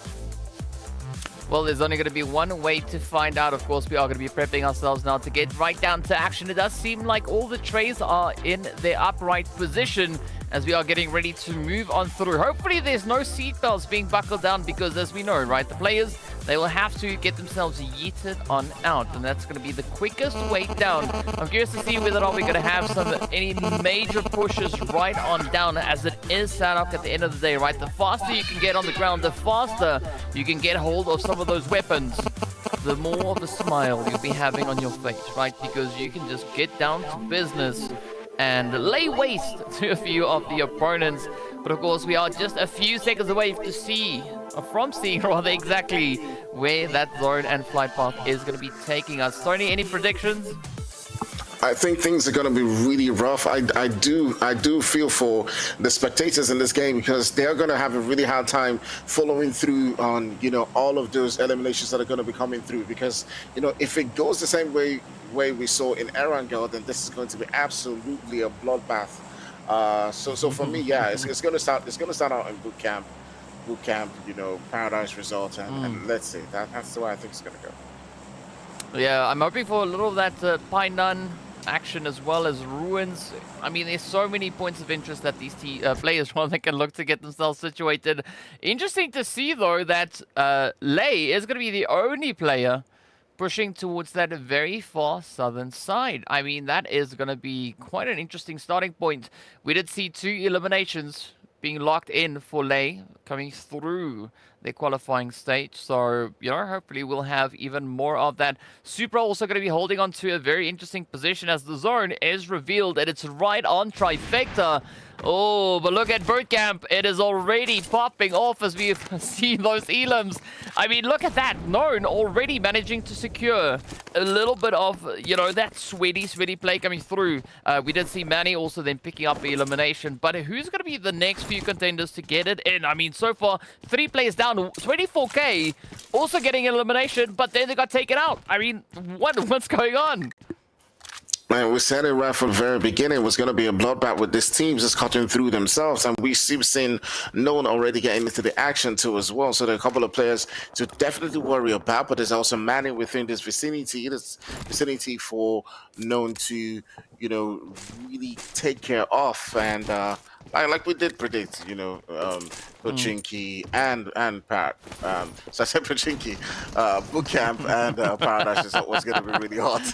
Well, there's only going to be one way to find out. Of course, we are going to be prepping ourselves now to get right down to action. It does seem like all the trays are in their upright position as we are getting ready to move on through. Hopefully, there's no seatbelts being buckled down because, as we know, right, the players, they will have to get themselves yeeted on out, and that's going to be the quickest way down. I'm curious to see whether or not we're going to have any major pushes right on down, as it is Sanhok at the end of the day, right? The faster you can get on the ground, the faster you can get hold of some of those weapons, the more of a smile you'll be having on your face, right? Because you can just get down to business and lay waste to a few of the opponents. But of course, we are just a few seconds away from seeing rather exactly where that zone and flight path is going to be taking us. Tony, any predictions? I think things are going to be really rough. I do feel for the spectators in this game, because they're going to have a really hard time following through on, you know, all of those eliminations that are going to be coming through. Because, you know, if it goes the same way we saw in Erangel, then this is going to be absolutely a bloodbath. So for me, yeah, it's going to start out in boot camp, you know, Paradise result, and let's see. That's the way I think it's going to go. Yeah, I'm hoping for a little of that Pine Nun action as well as Ruins. I mean, there's so many points of interest that these players can look to get themselves situated. Interesting to see, though, that Lei is going to be the only player pushing towards that very far southern side. I mean, that is going to be quite an interesting starting point. We did see 2 eliminations being locked in for Lei coming through their qualifying stage. So, you know, hopefully we'll have even more of that. Supra also going to be holding on to a very interesting position as the zone is revealed, and it's right on Trifecta. Oh, but look at Bootcamp. It is already popping off as we see those elims. I mean, look at that. Known already managing to secure a little bit of, you know, that sweaty play coming through. We did see Manny also then picking up the elimination. But who's going to be the next few contenders to get it in? I mean, so far, 3 players down. 24K also getting an elimination, but then they got taken out. I mean, what's going on? Man, we said it right from the very beginning. It was going to be a bloodbath with these teams just cutting through themselves. And we've seen Known already getting into the action too as well. So there are a couple of players to definitely worry about. But there's also Manny within this vicinity for Known to, you know, really take care of. And like we did predict, you know, Pochinki and Pat. So I said Pochinki, Bootcamp and Paradise is always going to be really hot.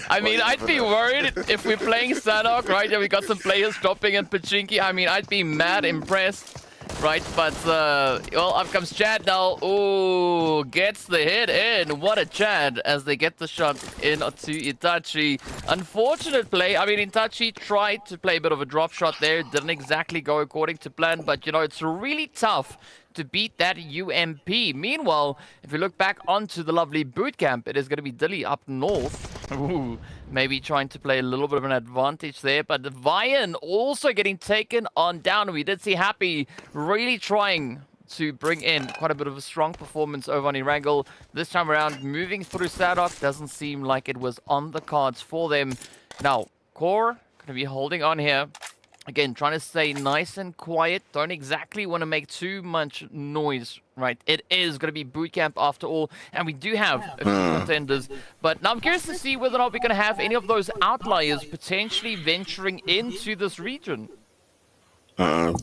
I mean, I'd be worried if we're playing Sanhok, right? Yeah, we got some players dropping in Pochinki. I mean, I'd be mad impressed, right? But, well, up comes Chad now. Oh, gets the hit in. What a Chad as they get the shot in to Itachi. Unfortunate play. I mean, Itachi tried to play a bit of a drop shot there. Didn't exactly go according to plan, but, you know, it's really tough to beat that UMP. Meanwhile, if you look back onto the lovely Bootcamp, it is going to be Dilly up north. Ooh, maybe trying to play a little bit of an advantage there, but the Vian also getting taken on down. We did see Happy really trying to bring in quite a bit of a strong performance over on Erangel. This time around, moving through Sadok doesn't seem like it was on the cards for them. Now, Core going to be holding on here. Again, trying to stay nice and quiet. Don't exactly want to make too much noise, right? It is going to be boot camp after all, and we do have a few contenders. But now I'm curious to see whether or not we're going to have any of those outliers potentially venturing into this region.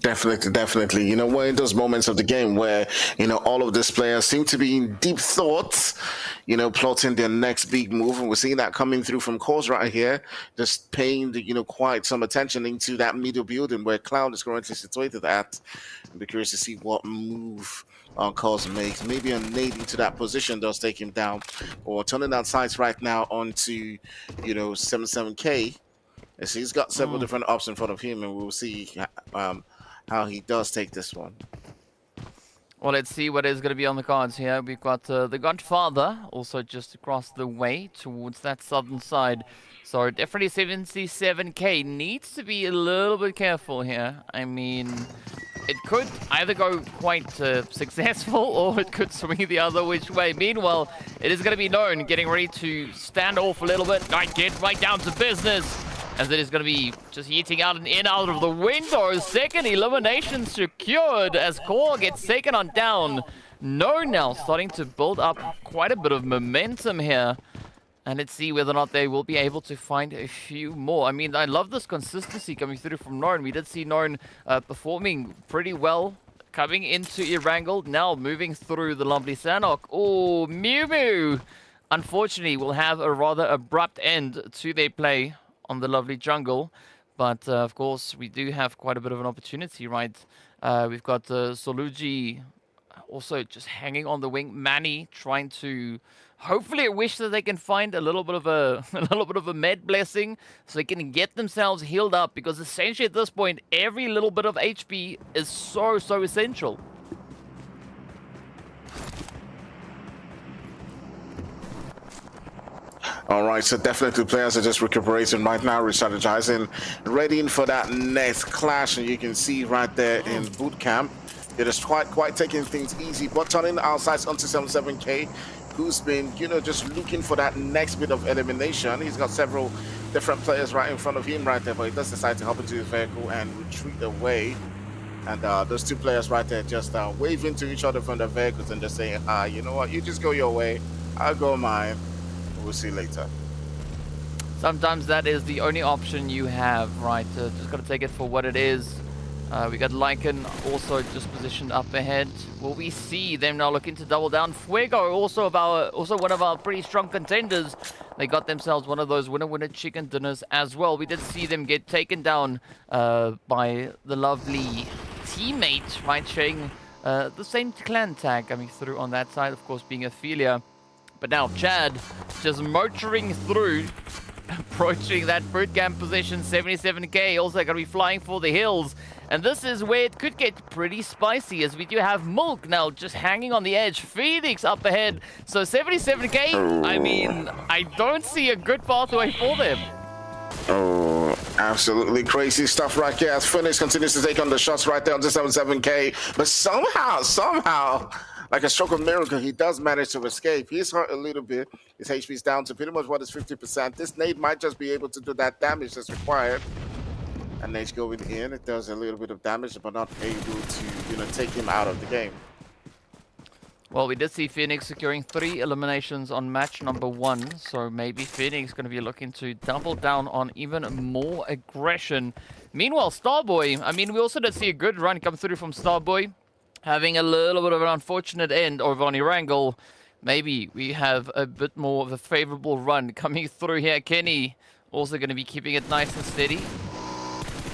Definitely. You know, we're in those moments of the game where, you know, all of these players seem to be in deep thoughts, you know, plotting their next big move. And we're seeing that coming through from Cause right here, just paying, you know, quite some attention into that middle building where Cloud is currently situated at. I'll be curious to see what move Cause makes. Maybe a nade into that position does take him down, or turning that sights right now onto, you know, 77K. So he's got several different options in front of him, and we'll see how he does take this one. Well, let's see what is going to be on the cards here. We've got the Godfather also just across the way towards that southern side. So definitely 77K needs to be a little bit careful here. I mean, it could either go quite successful or it could swing the other which way. Meanwhile, it is going to be known getting ready to stand off a little bit. Get right down to business. As it is going to be just yeeting out and in out of the window. Second elimination secured as Core gets taken on down. No now starting to build up quite a bit of momentum here. And let's see whether or not they will be able to find a few more. I mean, I love this consistency coming through from Norn. We did see Norn performing pretty well coming into Erangel. Now moving through the lovely Sanok. Oh, Mew Mew! Unfortunately, will have a rather abrupt end to their play on the lovely jungle, but of course we do have quite a bit of an opportunity, right? We've got Soluji also just hanging on the wing. Manny trying to hopefully wish that they can find a little bit of a med blessing so they can get themselves healed up, because essentially at this point every little bit of HP is so essential. All right, so definitely players are just recuperating right now, re-strategizing, ready for that next clash. And you can see right there in boot camp, they're just quite taking things easy, but turning outside onto 77K, who's been, you know, just looking for that next bit of elimination. He's got several different players right in front of him right there, but he does decide to hop into his vehicle and retreat away. And those two players right there just waving to each other from their vehicles and just saying, you know what, you just go your way, I'll go mine. We'll see later. Sometimes that is the only option you have, right? Just got to take it for what it is. We got Lycan also just positioned up ahead. Will we see them now looking to double down? Fuego also one of our pretty strong contenders. They got themselves one of those winner chicken dinners as well. We did see them get taken down by the lovely teammate, right? Sharing the same clan tag coming through on that side, of course, being Ophelia. But now Chad just motoring through, approaching that boot camp position. 77K also going to be flying for the hills. And this is where it could get pretty spicy, as we do have Milk now just hanging on the edge. Phoenix up ahead. So 77K, I mean, I don't see a good pathway for them. Oh, absolutely crazy stuff right here as Phoenix continues to take on the shots right there on the 77K. But somehow, like a stroke of miracle, he does manage to escape. He's hurt a little bit. His HP is down to pretty much what is 50%. This nade might just be able to do that damage that's required. And nade going in, it does a little bit of damage, but not able to, you know, take him out of the game. Well, we did see Phoenix securing 3 eliminations on match number 1. So maybe Phoenix going to be looking to double down on even more aggression. Meanwhile, Starboy, I mean, we also did see a good run come through from Starboy. Having a little bit of an unfortunate end over on Erangel. Maybe we have a bit more of a favorable run coming through here. Kenny also going to be keeping it nice and steady.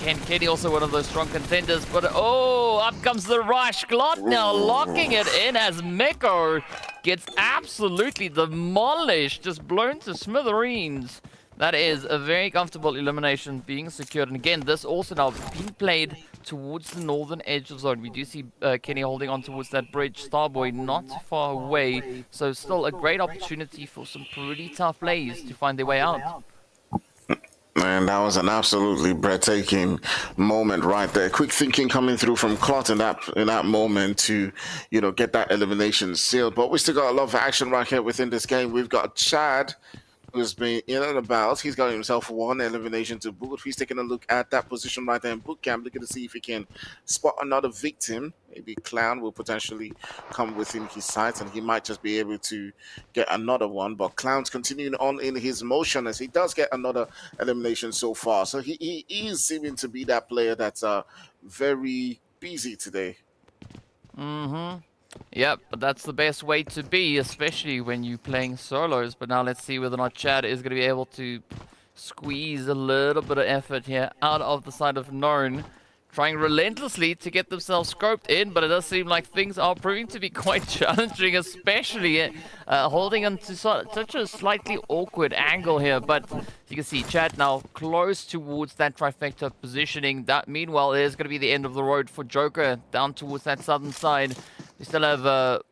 Kenny also one of those strong contenders, but oh, up comes the rush. Glot now locking it in as Meko gets absolutely demolished, just blown to smithereens. That is a very comfortable elimination being secured. And again, this also now being played towards the northern edge of zone. We do see Kenny holding on towards that bridge. Starboy not far away. So still a great opportunity for some pretty tough plays to find their way out. Man, that was an absolutely breathtaking moment right there. Quick thinking coming through from Clot in that moment to, you know, get that elimination sealed. But we still got a lot of action right here within this game. We've got Chad who's been in and about. He's got himself one elimination to boot. He's taking a look at that position right there in boot camp, looking to see if he can spot another victim. Maybe Clown will potentially come within his sights, and he might just be able to get another one. But Clown's continuing on in his motion as he does get another elimination so far. So he is seeming to be that player that's very busy today. Yep, but that's the best way to be, especially when you're playing solos. But now let's see whether or not Chad is going to be able to squeeze a little bit of effort here out of the side of Known, trying relentlessly to get themselves scoped in, but it does seem like things are proving to be quite challenging, especially holding on to such a slightly awkward angle here. But you can see Chad now close towards that trifecta positioning. That, meanwhile, is going to be the end of the road for Joker down towards that southern side. We still have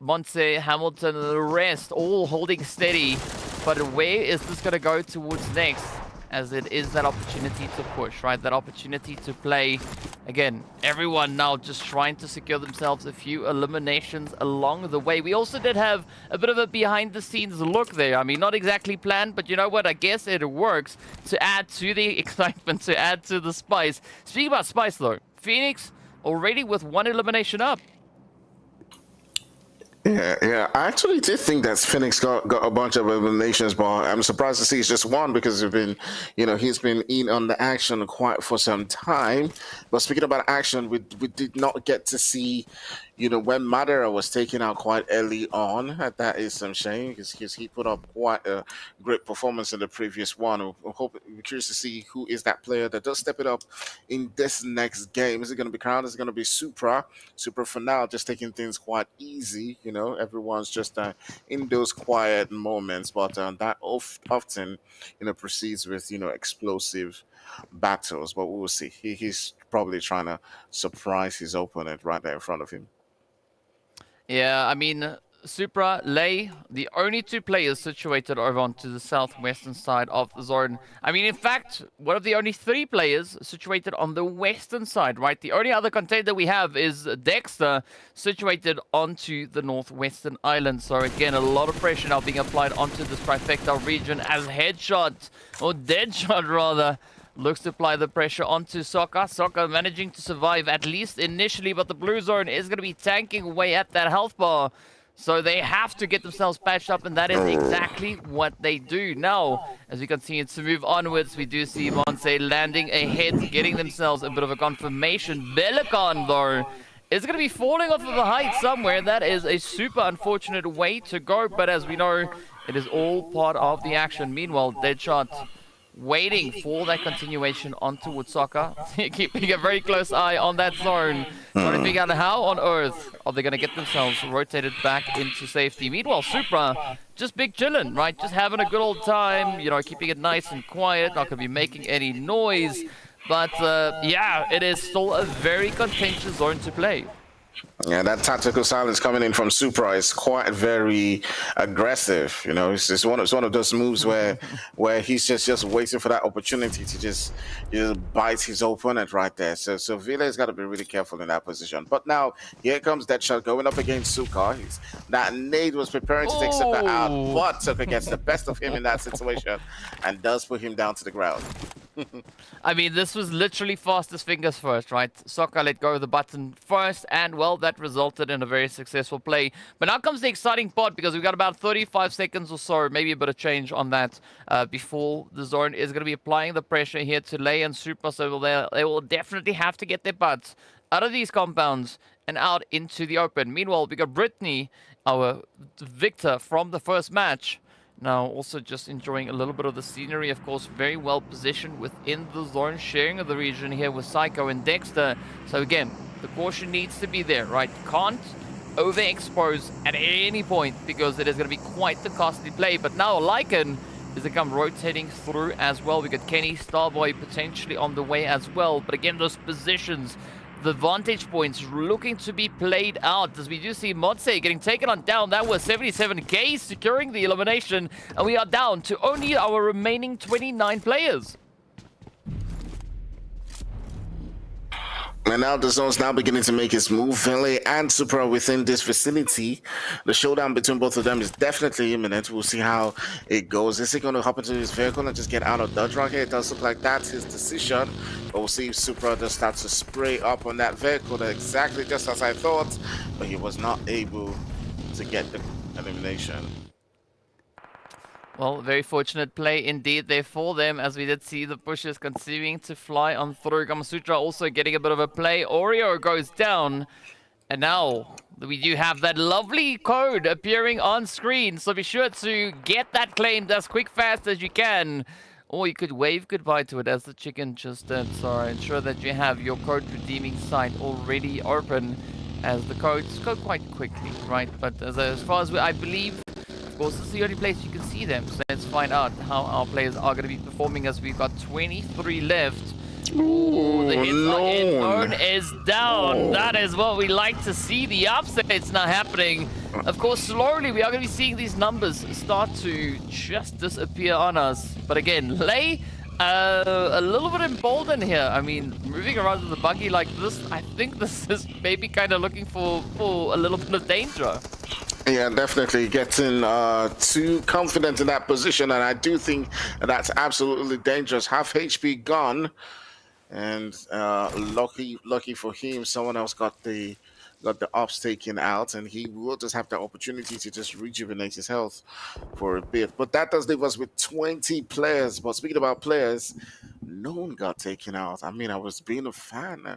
Montse, Hamilton, and the rest all holding steady. But where is this going to go towards next? As it is that opportunity to push, right? That opportunity to play. Again, everyone now just trying to secure themselves a few eliminations along the way. We also did have a bit of a behind-the-scenes look there. I mean, not exactly planned, but you know what? I guess it works to add to the excitement, to add to the spice. Speaking about spice, though, Phoenix already with one elimination up. Yeah. I actually did think that Phoenix got a bunch of eliminations, but I'm surprised to see it's just one because he's been in on the action quite for some time. But speaking about action, we did not get to see, when Madera was taken out quite early on. That is some shame because he put up quite a great performance in the previous one. We're curious to see who is that player that does step it up in this next game. Is it going to be Crown? Is it going to be Supra? Supra for now, just taking things quite easy. Everyone's just in those quiet moments, but that often, proceeds with, explosive battles. But we will see. He's probably trying to surprise his opponent right there in front of him. Yeah, I mean, Supra, Lei, the only two players situated over onto the southwestern side of the zone. I mean, in fact, one of the only three players situated on the western side, right? The only other contender we have is Dexter, situated onto the northwestern island. So again, a lot of pressure now being applied onto this trifecta region as Headshot, or Deadshot rather, looks to apply the pressure onto Soccer. Soccer managing to survive at least initially, but the blue zone is going to be tanking away at that health bar. So they have to get themselves patched up, and that is exactly what they do. Now, as we continue to move onwards, we do see Monse landing ahead, getting themselves a bit of a confirmation. Belican, though, is going to be falling off of the height somewhere. That is a super unfortunate way to go, but as we know, it is all part of the action. Meanwhile, Deadshot waiting for that continuation on towards Soccer. Keeping a very close eye on that zone. Trying to figure out how on earth are they going to get themselves rotated back into safety. Meanwhile, Supra just big chillin', right? Just having a good old time, keeping it nice and quiet, not going to be making any noise. But yeah, it is still a very contentious zone to play. Yeah, that tactical silence coming in from Supra is quite very aggressive. It's one of those moves where he's just waiting for that opportunity to just bite his opponent right there. So Villa's got to be really careful in that position. But now here comes Deadshot going up against Suka. That nade was preparing to take Suka out, but Suka gets the best of him in that situation and does put him down to the ground. I mean, this was literally fastest fingers first, right? Soccer let go of the button first, and well, that resulted in a very successful play. But now comes the exciting part, because we've got about 35 seconds or so, maybe a bit of change on that, before the zone is going to be applying the pressure here to Lei and Super. So they will definitely have to get their butts out of these compounds and out into the open. Meanwhile, we got Brittany, our victor from the first match, now also just enjoying a little bit of the scenery. Of course, very well positioned within the zone, sharing the region here with Psycho and Dexter. So again, the caution needs to be there, right? Can't overexpose at any point, because it is going to be quite the costly play. But now Lycan is to come rotating through as well. We got Kenny, Starboy potentially on the way as well. But again, those positions, the vantage points looking to be played out, as we do see Motse getting taken on down. That was 77k securing the elimination, and we are down to only our remaining 29 players. And now the zone's now beginning to make its move. Vele and Supra within this vicinity. The showdown between both of them is definitely imminent. We'll see how it goes. Is he going to hop into his vehicle and just get out of Dodge Rocket? It does look like that's his decision. But we'll see if Supra just starts to spray up on that vehicle exactly just as I thought. But he was not able to get the elimination. Well, very fortunate play indeed there for them, as we did see the bushes continuing to fly on through. Gamasutra also getting a bit of a play. Oreo goes down, and now we do have that lovely code appearing on screen, so be sure to get that claimed as fast as you can. Or you could wave goodbye to it as the chicken just did. So ensure that you have your code redeeming site already open, as the codes go quite quickly, right? But as far as I believe, of course, this is the only place you can see them. So let's find out how our players are going to be performing, as we've got 23 left. Ooh, the hits are in. Bone is down. That is what we like to see. The upset's now happening. Of course, slowly we are going to be seeing these numbers start to just disappear on us. But again, Lei, a little bit emboldened here. I mean, moving around with the buggy like this, I think this is maybe kind of looking for a little bit of danger. Yeah, definitely getting too confident in that position, and I do think that's absolutely dangerous. Half HP gone, and lucky for him, someone else got the ops taken out, and he will just have the opportunity to just rejuvenate his health for a bit. But that does leave us with 20 players. But speaking about players, no one got taken out. I mean, I was being a fan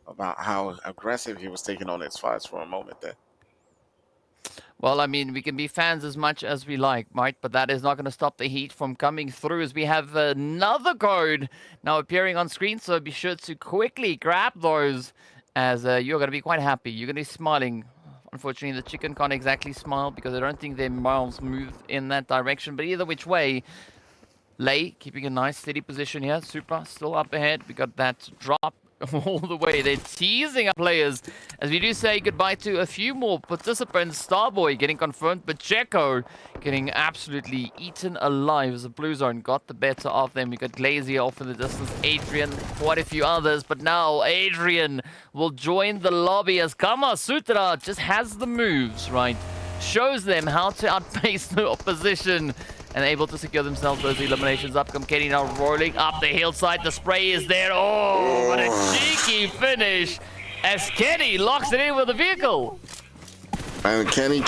about how aggressive he was taking on his fights for a moment there. Well, I mean, we can be fans as much as we like, right? But that is not going to stop the heat from coming through, as we have another code now appearing on screen. So be sure to quickly grab those, as you're going to be quite happy. You're going to be smiling. Unfortunately, the chicken can't exactly smile because I don't think their mouths move in that direction. But either which way, Lei keeping a nice steady position here. Supra still up ahead. We got that drop all the way. They're teasing our players, as we do say goodbye to a few more participants. Starboy getting confirmed, but Checo getting absolutely eaten alive as the Blue Zone got the better of them. We got Glazier off in the distance, Adrian, quite a few others, but now Adrian will join the lobby as Kamasutra just has the moves, right? Shows them how to outpace the opposition, and able to secure themselves those eliminations. Up come Kenny now rolling up the hillside. The spray is there. Oh, what a cheeky finish as Kenny locks it in with the vehicle. And Kenny,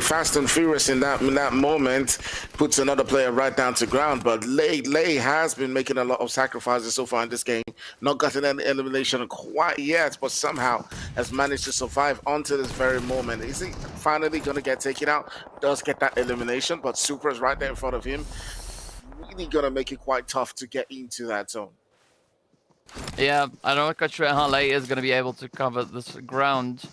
fast and furious in that moment, puts another player right down to ground. But Lei has been making a lot of sacrifices so far in this game. Not gotten any elimination quite yet, but somehow has managed to survive onto this very moment. Is he finally going to get taken out? Does get that elimination, but Super is right there in front of him. Really going to make it quite tough to get into that zone. Yeah, I'm not quite sure how Lei is going to be able to cover this ground.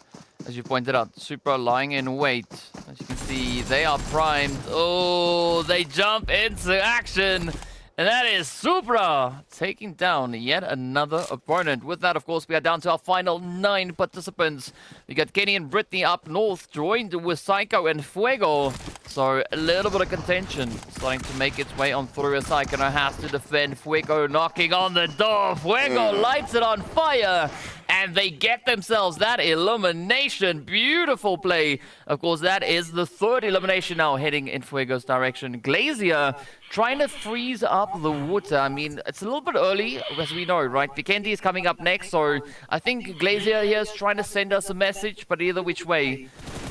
As you pointed out, Supra lying in wait. As you can see, they are primed. Oh, they jump into action. And that is Supra taking down yet another opponent. With that, of course, we are down to our final 9 participants. We got Kenny and Brittany up north, joined with Psycho and Fuego. So a little bit of contention starting to make its way on through, as Psycho now has to defend. Fuego knocking on the door. Fuego lights it on fire. And they get themselves that elimination. Beautiful play. Of course, that is the 3rd elimination now heading in Fuego's direction. Glazier trying to freeze up the water. I mean, it's a little bit early, as we know, right? Vikendi is coming up next, so I think Glazier here is trying to send us a message, but either which way,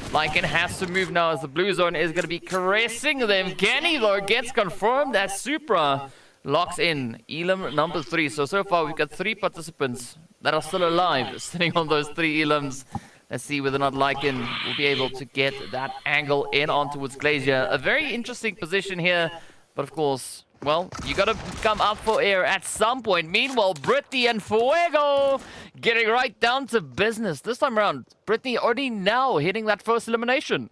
Lycan has to move now, as the Blue Zone is going to be caressing them. Kenny, though, gets confirmed as Supra locks in Elim number 3. So far, we've got 3 participants that are still alive, sitting on those 3 elims. Let's see whether or not Lycan will be able to get that angle in on towards Glazier. A very interesting position here, but of course, well, you got to come up for air at some point. Meanwhile, Brittany and Fuego getting right down to business. This time around, Brittany already now hitting that first elimination.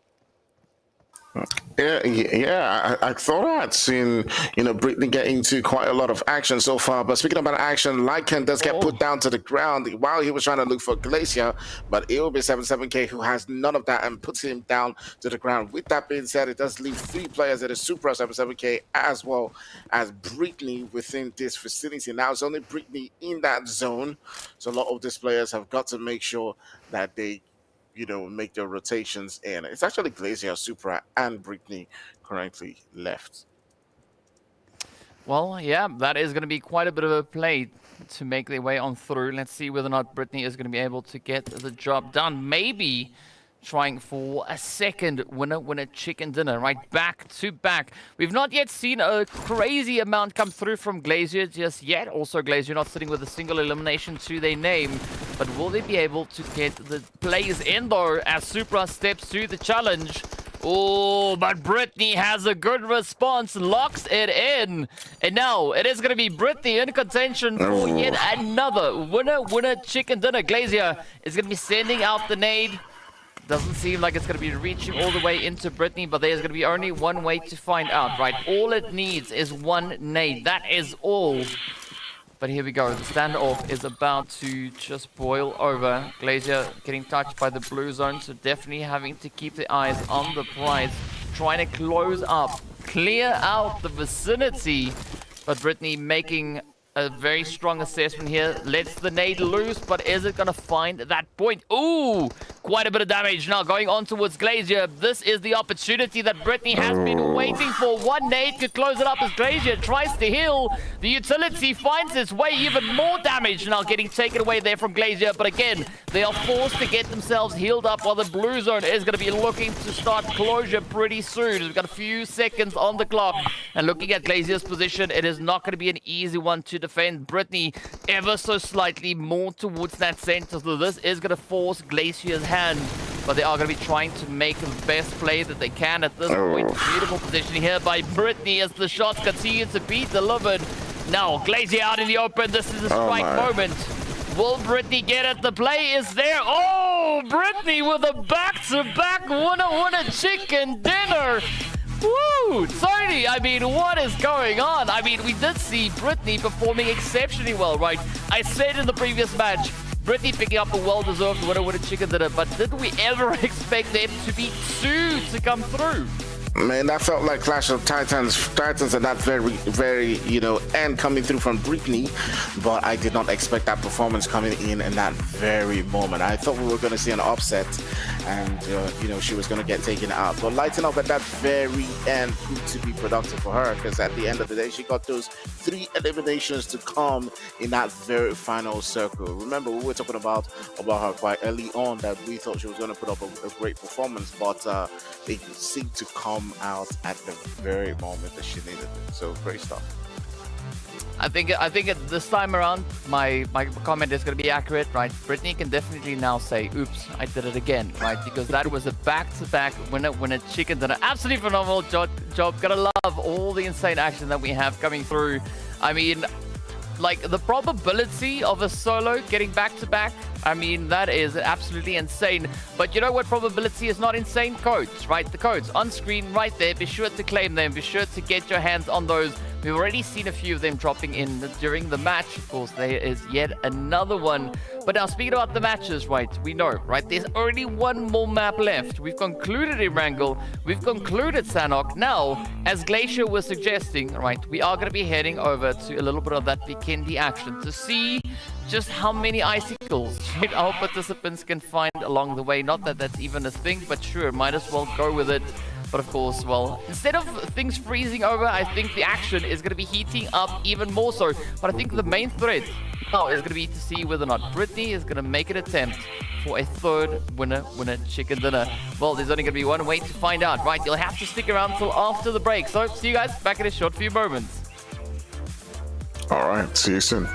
I thought I'd seen, Brittany get into quite a lot of action so far. But speaking about action, Lycan does get put down to the ground while he was trying to look for Glacier. But it will be 77K who has none of that and puts him down to the ground. With that being said, it does leave 3 players. It is Supra 77K as well as Brittany within this vicinity. Now it's only Brittany in that zone. So a lot of these players have got to make sure that they make their rotations in. It's actually Glacier, Supra, and Brittany currently left. Well, yeah, that is going to be quite a bit of a play to make their way on through. Let's see whether or not Brittany is going to be able to get the job done. Maybe trying for a second winner chicken dinner, right? Back to back. We've not yet seen a crazy amount come through from Glacier just yet. Also, Glacier not sitting with a single elimination to their name. But will they be able to get the plays in though as Supra steps to the challenge? Oh, but Brittany has a good response, locks it in. And now it is going to be Brittany in contention for yet another winner chicken dinner. Glacier is going to be sending out the nade. Doesn't seem like it's going to be reaching all the way into Brittany, but there's going to be only one way to find out, right? All it needs is one nade. That is all. But here we go. The standoff is about to just boil over. Glacier getting touched by the blue zone, so definitely having to keep the eyes on the prize. Trying to close up, clear out the vicinity. But Brittany making a very strong assessment here. Lets the nade loose, but is it going to find that point? Ooh, quite a bit of damage now going on towards Glacier. This is the opportunity that Brittany has been waiting for. One nade could close it up as Glacier tries to heal. The utility finds its way, even more damage now getting taken away there from Glacier. But again, they are forced to get themselves healed up while the blue zone is going to be looking to start closure pretty soon. We've got a few seconds on the clock. And looking at Glacier's position, it is not going to be an easy one to defend. Brittany ever so slightly more towards that center, so this is going to force Glacier's hand, but they are going to be trying to make the best play that they can at this point. Beautiful position here by Brittany as the shots continue to be delivered. Now Glacier out in the open. This is a strike moment. Will Brittany get it? The play is there. Oh, Brittany with a back-to-back winner chicken dinner. Woo! Tony, I mean, what is going on? I mean, we did see Brittany performing exceptionally well, right? I said in the previous match, Brittany picking up a well-deserved winner chicken dinner, but did we ever expect them to be 2 to come through? Man, that felt like Clash of Titans at that very, end coming through from Brittany, but I did not expect that performance coming in that very moment. I thought we were going to see an upset and, she was going to get taken out. But lighting up at that very end proved to be productive for her, because at the end of the day, she got those 3 eliminations to come in that very final circle. Remember, we were talking about her quite early on that we thought she was going to put up a great performance, but they seemed to come out at the very moment that she needed it. So great stuff. I think this time around, my comment is going to be accurate, right? Brittany can definitely now say, oops, I did it again, right? Because that was a back-to-back winner chicken dinner. Absolutely phenomenal job. Gotta love all the insane action that we have coming through. I mean, like, the probability of a solo getting back-to-back, I mean, that is absolutely insane. But you know what probability is not insane? Codes, right? The codes on screen right there. Be sure to claim them. Be sure to get your hands on those. We've already seen a few of them dropping in during the match. Of course, there is yet another one. But now, speaking about the matches, right, we know, right, there's only one more map left. We've concluded Erangel. We've concluded Sanhok. Now, as Glacier was suggesting, right, we are going to be heading over to a little bit of that Vikendi action to see just how many icicles our participants can find along the way. Not that that's even a thing, but sure, might as well go with it. But of course, well, instead of things freezing over, I think the action is going to be heating up even more so. But I think the main thread now is going to be to see whether or not Brittany is going to make an attempt for a third winner chicken dinner. Well, there's only going to be one way to find out, right? You'll have to stick around till after the break. So see you guys back in a short few moments. All right, see you soon.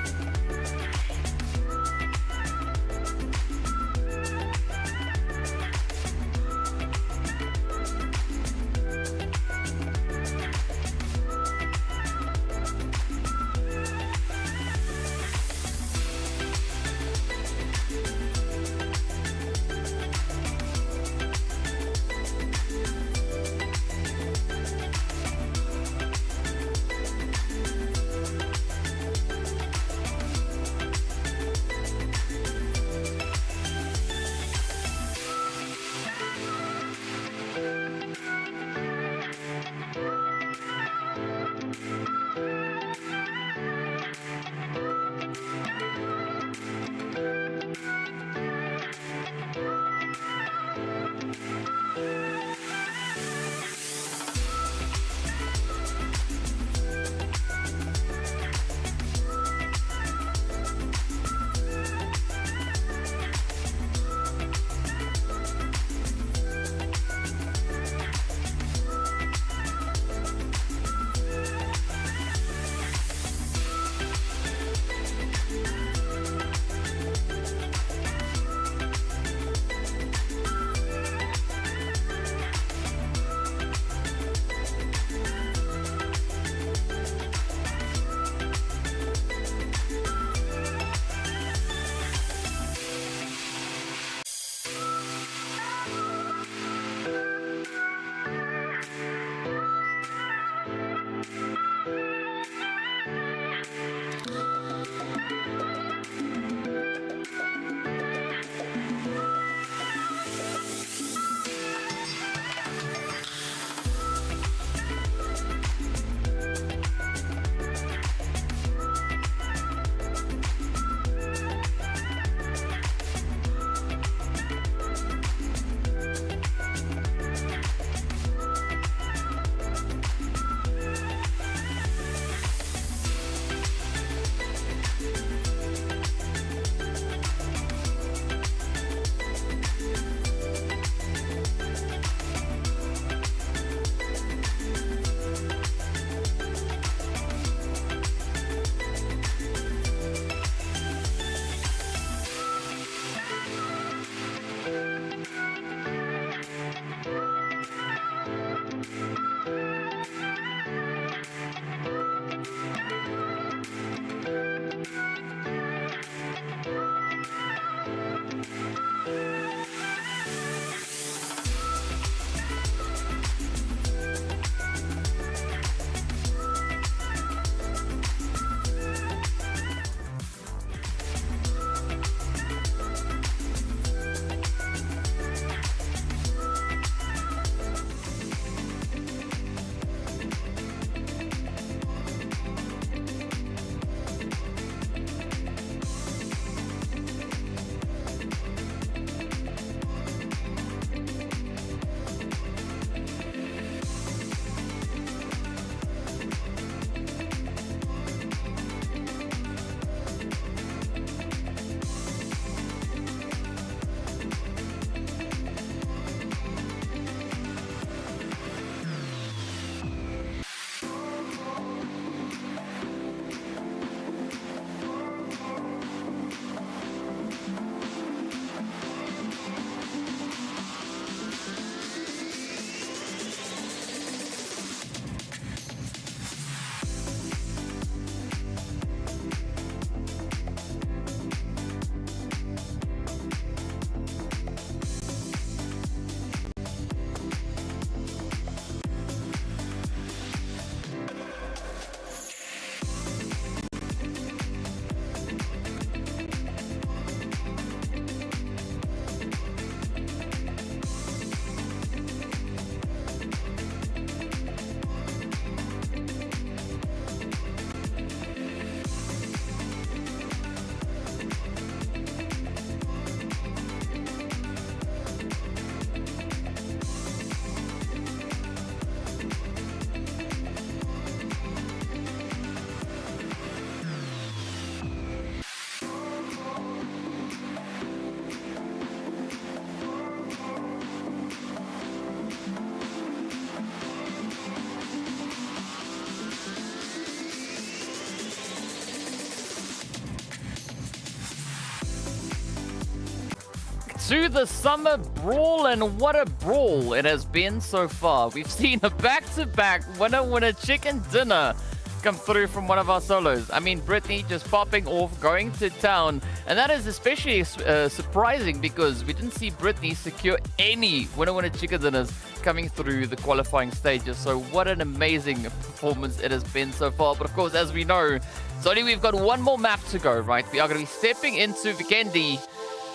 to the Summer Brawl, and what a brawl it has been so far. We've seen a back-to-back winner chicken dinner come through from one of our solos. I mean, Brittany just popping off, going to town, and that is especially surprising because we didn't see Brittany secure any winner chicken dinners coming through the qualifying stages. So what an amazing performance it has been so far. But of course, as we know, Sony, we've got one more map to go, right? We are going to be stepping into Vikendi.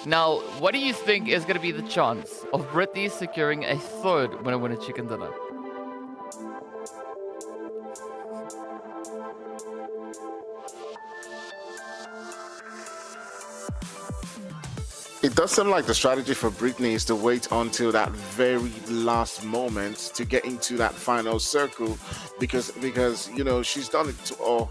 Now, what do you think is going to be the chance of Brittany securing a third winner chicken dinner? It does seem like the strategy for Brittany is to wait until that very last moment to get into that final circle, because you know she's done it or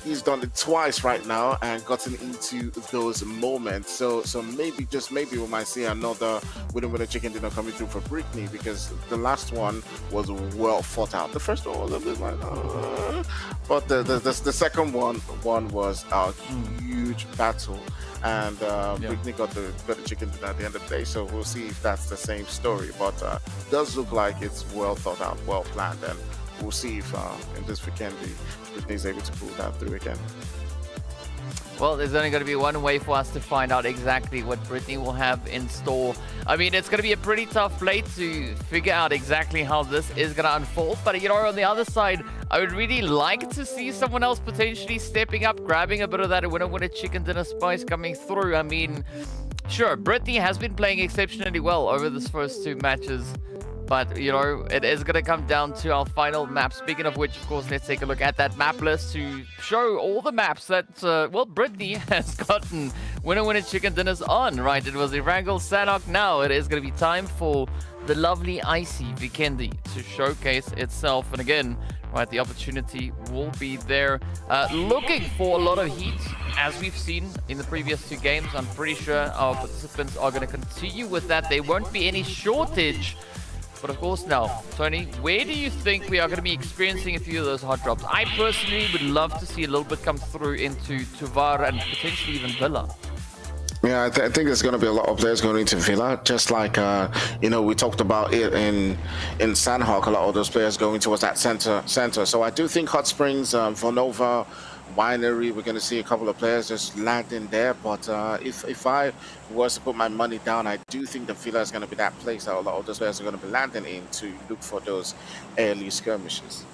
he's done it twice right now and gotten into those moments. So maybe, just maybe, we might see another winner chicken dinner coming through for Brittany, because the last one was well thought out. The first one was a bit like, but the second one was a huge battle. And Brittany got the chicken dinner at the end of the day, so we'll see if that's the same story. But it does look like it's well thought out, well planned, and we'll see if in this weekend Brittany's able to pull that through again. Well, there's only going to be one way for us to find out exactly what Brittany will have in store. I mean, it's going to be a pretty tough play to figure out exactly how this is going to unfold. But, you know, on the other side, I would really like to see someone else potentially stepping up, grabbing a bit of that winner chicken dinner spice coming through. I mean, sure, Brittany has been playing exceptionally well over this first two matches. But, you know, it is going to come down to our final map. Speaking of which, of course, let's take a look at that map list to show all the maps that, well, Brittany has gotten winner chicken dinners on, right? It was Erangel, Sanok. Now it is going to be time for the lovely icy Vikendi to showcase itself. And again, right, the opportunity will be there. Looking for a lot of heat, as we've seen in the previous two games. I'm pretty sure our participants are going to continue with that. There won't be any shortage. But of course now, Tony, where do you think we are going to be experiencing a few of those hot drops? I personally would love to see a little bit come through into Tuvar and potentially even Villa. Yeah, I think there's going to be a lot of players going into Villa, just like, you know, we talked about it in Sandhawk, a lot of those players going towards that center. So I do think Hot Springs, Vonova, Winery, we're going to see a couple of players just landing there. But if I was to put my money down, I do think the Villa is going to be that place that a lot of those players are going to be landing in to look for those early skirmishes.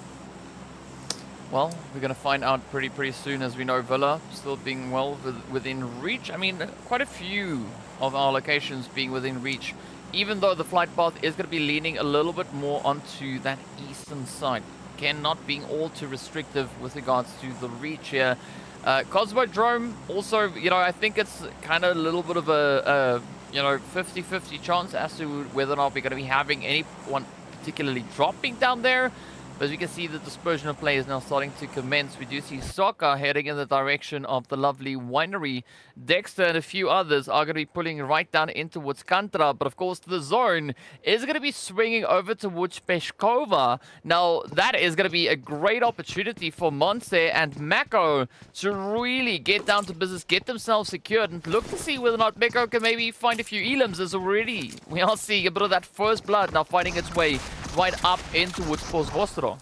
Well, we're going to find out pretty soon, as we know Villa still being well within reach. I mean, quite a few of our locations being within reach, even though the flight path is going to be leaning a little bit more onto that eastern side. Again, not being all too restrictive with regards to the reach here. Cosmodrome also, you know, I think it's kind of a little bit of a you know, 50-50 chance as to whether or not we're going to be having anyone particularly dropping down there. But as we can see, the dispersion of players now starting to commence. We do see Soccer heading in the direction of the lovely Winery. Dexter and a few others are going to be pulling right down in towards Kantra. But of course, the zone is going to be swinging over towards Peshkova. Now, that is going to be a great opportunity for Monse and Mako to really get down to business, get themselves secured, and look to see whether or not Mako can maybe find a few elims. As already we are seeing a bit of that first blood now finding its way right up in towards Pozvostro.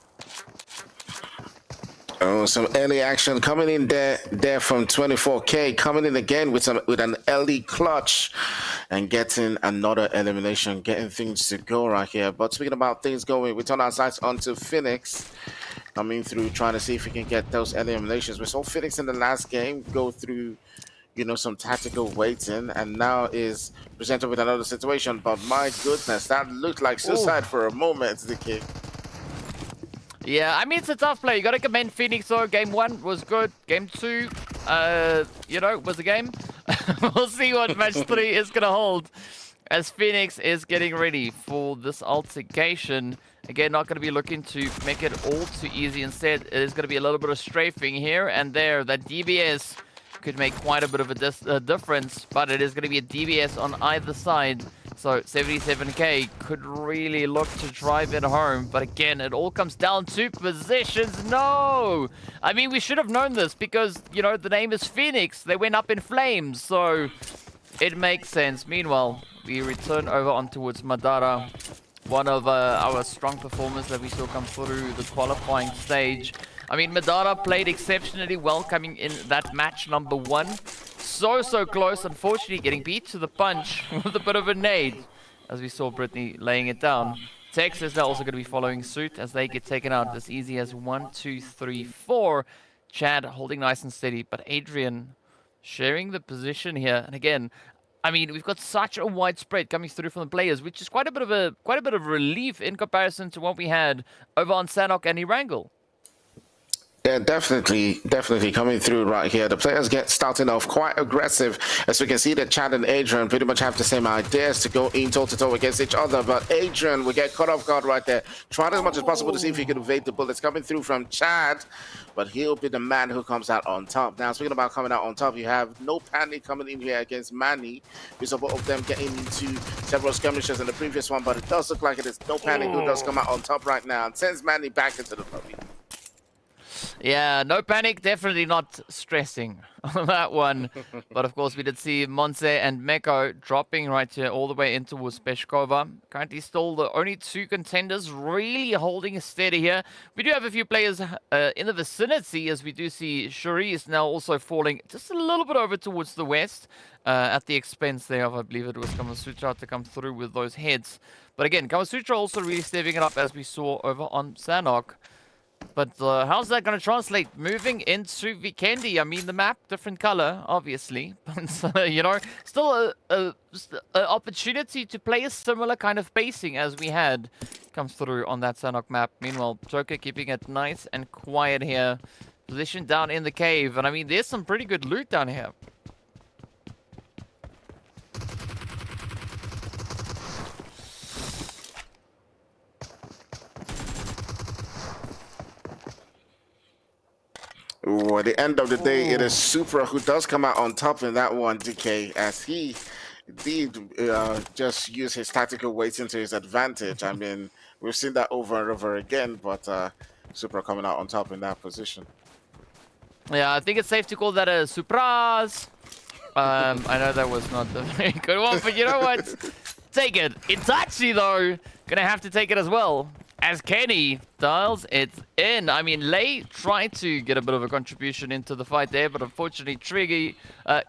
Oh, some early action coming in there from 24K, coming in again with an early clutch and getting another elimination, getting things to go right here. But speaking about things going, we turn our sights onto Phoenix coming through, trying to see if we can get those early eliminations. We saw Phoenix in the last game go through, you know, some tactical waiting, and now is presented with another situation. But my goodness, that looked like suicide for a moment, the kid. Yeah, I mean, it's a tough play. You got to commend Phoenix, though. Game 1 was good. Game 2, you know, was a game. We'll see what match 3 is going to hold as Phoenix is getting ready for this altercation. Again, not going to be looking to make it all too easy. Instead, it is going to be a little bit of strafing here and there. That DBS could make quite a bit of a difference, but it is going to be a DBS on either side. So 77k could really look to drive it home. But again, it all comes down to positions. No! I mean, we should have known this because, you know, the name is Phoenix. They went up in flames, so it makes sense. Meanwhile, we return over on towards Madara. One of our strong performers that we saw come through the qualifying stage. I mean, Madara played exceptionally well coming in that match number 1. So close, unfortunately getting beat to the punch with a bit of a nade. As we saw Brittany laying it down. Texas are also going to be following suit as they get taken out as easy as 1, 2, 3, 4. Chad holding nice and steady, but Adrian sharing the position here. And again, I mean, we've got such a wide spread coming through from the players, which is quite a bit of relief in comparison to what we had over on Sanok and Erangel. Yeah, definitely coming through right here. The players get starting off quite aggressive, as we can see that Chad and Adrian pretty much have the same ideas to go in toe-to-toe against each other, but Adrian will get caught off guard right there. Trying as much as possible to see if he can evade the bullets coming through from Chad, but he'll be the man who comes out on top. Now, speaking about coming out on top, you have No Panic coming in here against Manny. We saw both of them getting into several skirmishes in the previous one, but it does look like it is No Panic who does come out on top right now and sends Manny back into the lobby. Yeah, No Panic, definitely not stressing on that one. But of course, we did see Monse and Meko dropping right here all the way into Peshkova. Currently still the only 2 contenders really holding steady here. We do have a few players in the vicinity, as we do see Cherise now also falling just a little bit over towards the west at the expense there of, I believe it was Kamasutra to come through with those heads. But again, Kamasutra also really stepping it up as we saw over on Sanok. But how's that going to translate? Moving into Vikendi, I mean, the map, different color, obviously. But, you know, still a opportunity to play a similar kind of pacing as we had comes through on that Sanok map. Meanwhile, Joker keeping it nice and quiet here. Positioned down in the cave. And, I mean, there's some pretty good loot down here. Ooh, at the end of the day, it is Supra who does come out on top in that one, DK, as he did just use his tactical weighting to his advantage. I mean, we've seen that over and over again, but Supra coming out on top in that position. Yeah, I think it's safe to call that a surprise. I know that was not a very good one, but you know what? Take it. Itachi, though, gonna have to take it as well. As Kenny dials it in. I mean, Lei tried to get a bit of a contribution into the fight there, but unfortunately,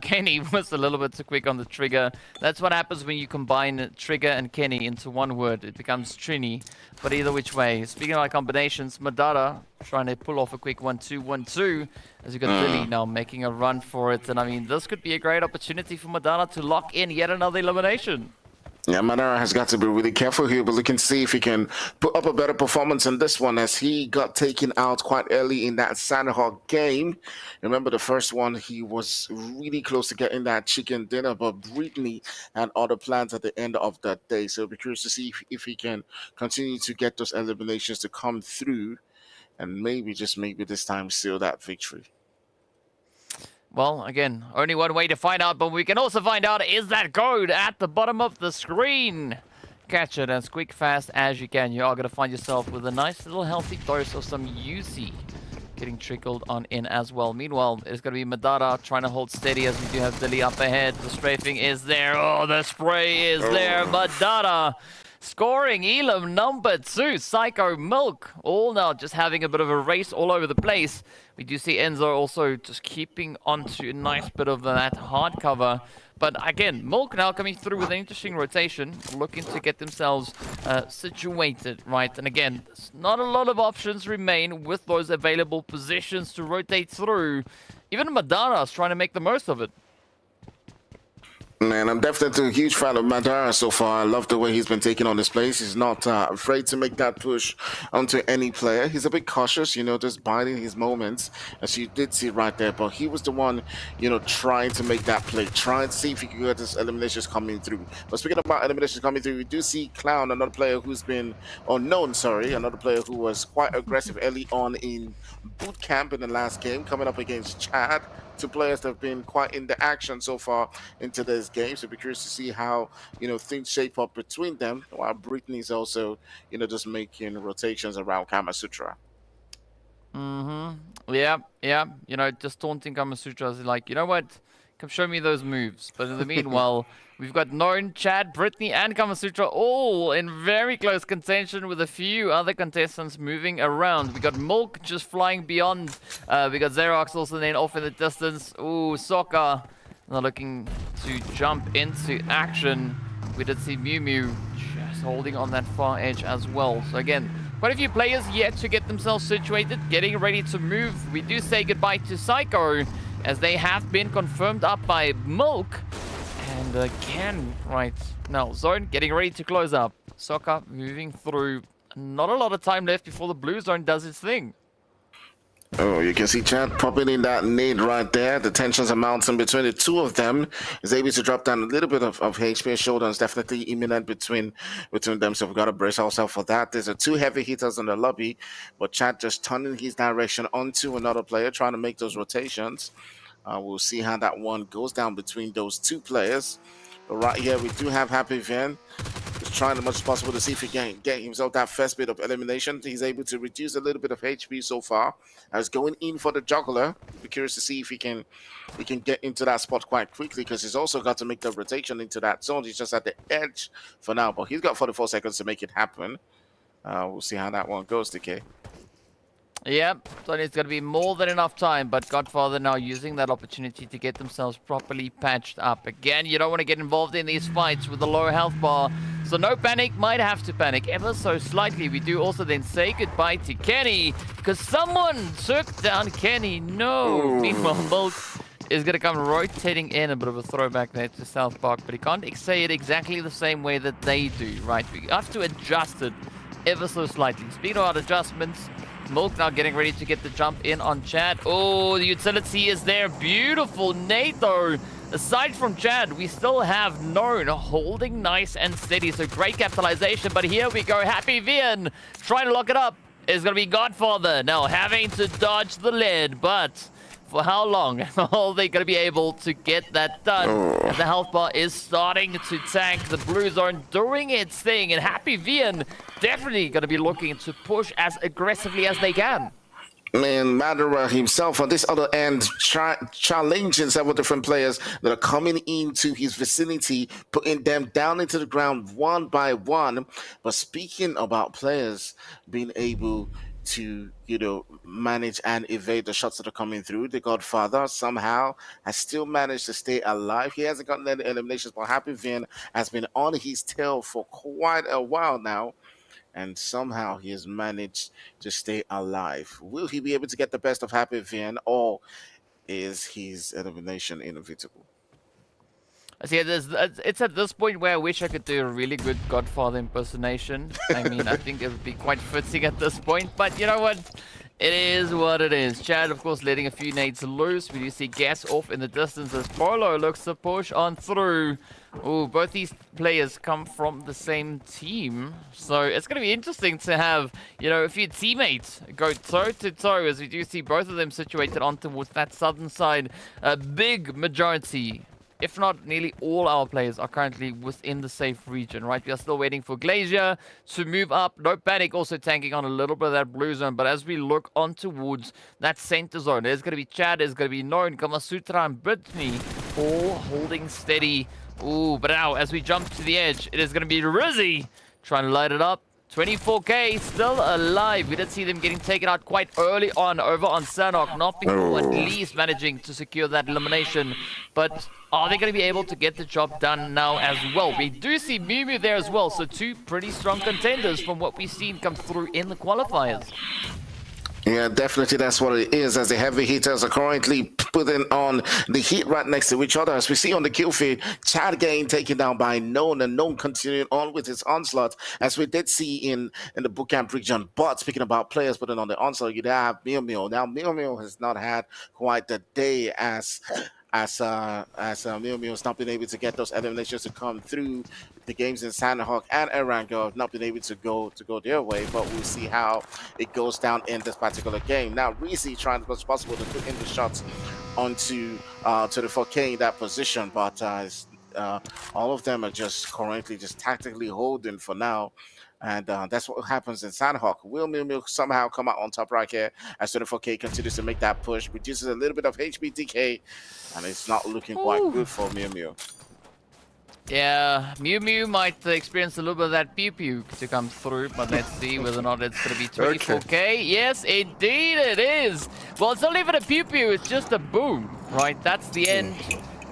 Kenny was a little bit too quick on the trigger. That's what happens when you combine Trigger and Kenny into one word. It becomes Trini. But either which way, speaking of combinations, Madara trying to pull off a quick 1-2, 1-2. As you got Lily now making a run for it. And I mean, this could be a great opportunity for Madara to lock in yet another elimination. Yeah, Madara has got to be really careful here, but looking to see if he can put up a better performance in this one, as he got taken out quite early in that Sandhawk game. Remember the first one, he was really close to getting that chicken dinner, but Brittany had other plans at the end of that day. So I'll be curious to see if he can continue to get those eliminations to come through and maybe, just maybe this time, seal that victory. Well, again, only one way to find out, but we can also find out is that code at the bottom of the screen. Catch it as quick, fast as you can. You are going to find yourself with a nice little healthy dose of some UC getting trickled on in as well. Meanwhile, it's going to be Madara trying to hold steady as we do have Dilly up ahead. The strafing is there. Oh, the spray is there. Madara scoring Elam number 2. Psycho Milk all now just having a bit of a race all over the place. We do see Enzo also just keeping onto a nice bit of that hard cover. But again, Milk now coming through with an interesting rotation, looking to get themselves situated, right? And again, not a lot of options remain with those available positions to rotate through. Even Madara is trying to make the most of it. Man, I'm definitely a huge fan of Madara so far. I love the way he's been taking on this place. He's not afraid to make that push onto any player. He's a bit cautious, you know, just biding his moments, as you did see right there. But he was the one, you know, trying to make that play, trying to see if he could get his eliminations coming through. But speaking about eliminations coming through, we do see Clown, another player who's been unknown, another player who was quite aggressive early on in boot camp in the last game, coming up against Chad. 2 players that have been quite in the action so far into this game, so be curious to see how, you know, things shape up between them, while Brittany's also, you know, just making rotations around Kamasutra. Yeah, you know, just taunting Kamasutra is like, you know what, come show me those moves. But in the meanwhile, We've got Norn, Chad, Brittany, and Kamasutra all in very close contention with a few other contestants moving around. We got Milk just flying beyond. We got Xerox also then off in the distance. Ooh, Sokka not looking to jump into action. We did see Mew Mew just holding on that far edge as well. So again, quite a few players yet to get themselves situated, getting ready to move. We do say goodbye to Psycho, as they have been confirmed up by Milk. And again, right now, Zone getting ready to close up. Sokka moving through. Not a lot of time left before the blue zone does its thing. Oh, you can see Chad popping in that nade right there. The tensions are mounting between the two of them. Is able to drop down a little bit of HP. Showdown's definitely imminent between them, so we've got to brace ourselves for that. There's two heavy hitters in the lobby, but Chad just turning his direction onto another player, trying to make those rotations. We'll see how that one goes down between those two players. But right here, we do have Happy Van. Just trying as much as possible to see if he can get himself that first bit of elimination. He's able to reduce a little bit of HP so far. As going in for the juggler. Be curious to see if he can get into that spot quite quickly, because he's also got to make the rotation into that zone. He's just at the edge for now, but he's got 44 seconds to make it happen. We'll see how that one goes, DK. Yep, so it's going to be more than enough time, but Godfather now using that opportunity to get themselves properly patched up. Again, you don't want to get involved in these fights with a low health bar, so no panic, might have to panic ever so slightly. We do also then say goodbye to Kenny, because someone took down Kenny. No! Meanwhile, Milk is going to come rotating in, a bit of a throwback there to South Park, but he can't say it exactly the same way that they do, right? We have to adjust it ever so slightly. Speaking about adjustments, Milk now getting ready to get the jump in on Chad. Oh, the utility is there. Beautiful nade though. Aside from Chad, we still have Known holding nice and steady. So great capitalization. But here we go. Happy Vian trying to lock it up. Is going to be Godfather now having to dodge the lead. But for how long are they going to be able to get that done? And the health bar is starting to tank. The blue zone doing its thing. And Happy Vian definitely going to be looking to push as aggressively as they can. Man, Madara himself on this other end, challenging several different players that are coming into his vicinity, putting them down into the ground one by one. But speaking about players being able to, manage and evade the shots that are coming through, the Godfather somehow has still managed to stay alive. He hasn't gotten any eliminations, but Happy Vin has been on his tail for quite a while now, and somehow he has managed to stay alive. Will he be able to get the best of Happy Vin, or is his elimination inevitable? See, it's at this point where I wish I could do a really good Godfather impersonation. I mean, I think it would be quite fitting at this point, but you know what? It is what it is. Chad, of course, letting a few nades loose. We do see Gas off in the distance as Polo looks to push on through. Oh, both these players come from the same team. So it's going to be interesting to have, a few teammates go toe-to-toe, as we do see both of them situated on towards that southern side. A big majority, if not nearly all our players, are currently within the safe region, right? We are still waiting for Glacier to move up. No panic, also tanking on a little bit of that blue zone. But as we look on towards that center zone, there's going to be Chad, there's going to be Known, Kamasutra, and Brittany, all holding steady. Ooh, but now, as we jump to the edge, it is going to be Rizzy trying to light it up. 24k still alive. We did see them getting taken out quite early on over on Sanok, not before at least managing to secure that elimination. But are they going to be able to get the job done now as well? We do see Mew Mew there as well, so two pretty strong contenders from what we've seen come through in the qualifiers. Yeah, definitely that's what it is, as the heavy hitters are currently putting on the heat right next to each other. As we see on the kill feed, Chad getting taken down by Known, and Known continuing on with his onslaught, as we did see in the bootcamp region. But speaking about players putting on the onslaught, you have Mew Mew. Now, Mew Mew has not had quite the day as Mew Mew has not been able to get those eliminations to come through. The games in Sandhawk and Erangel have not been able to go their way, but we'll see how it goes down in this particular game. Now, Reezy trying as much as possible to put in the shots onto to the 4K in that position, but all of them are just currently just tactically holding for now. And that's what happens in Sandhawk. Will Mew Mew somehow come out on top right here as 24K continues to make that push, reduces a little bit of HP DK, and it's not looking quite good for Mew Mew. Yeah, Mew Mew might experience a little bit of that pew pew to come through, but let's see whether or not it's going to be 24k. Yes, indeed it is. Well, it's not even a pew pew, it's just a boom, right? That's the end.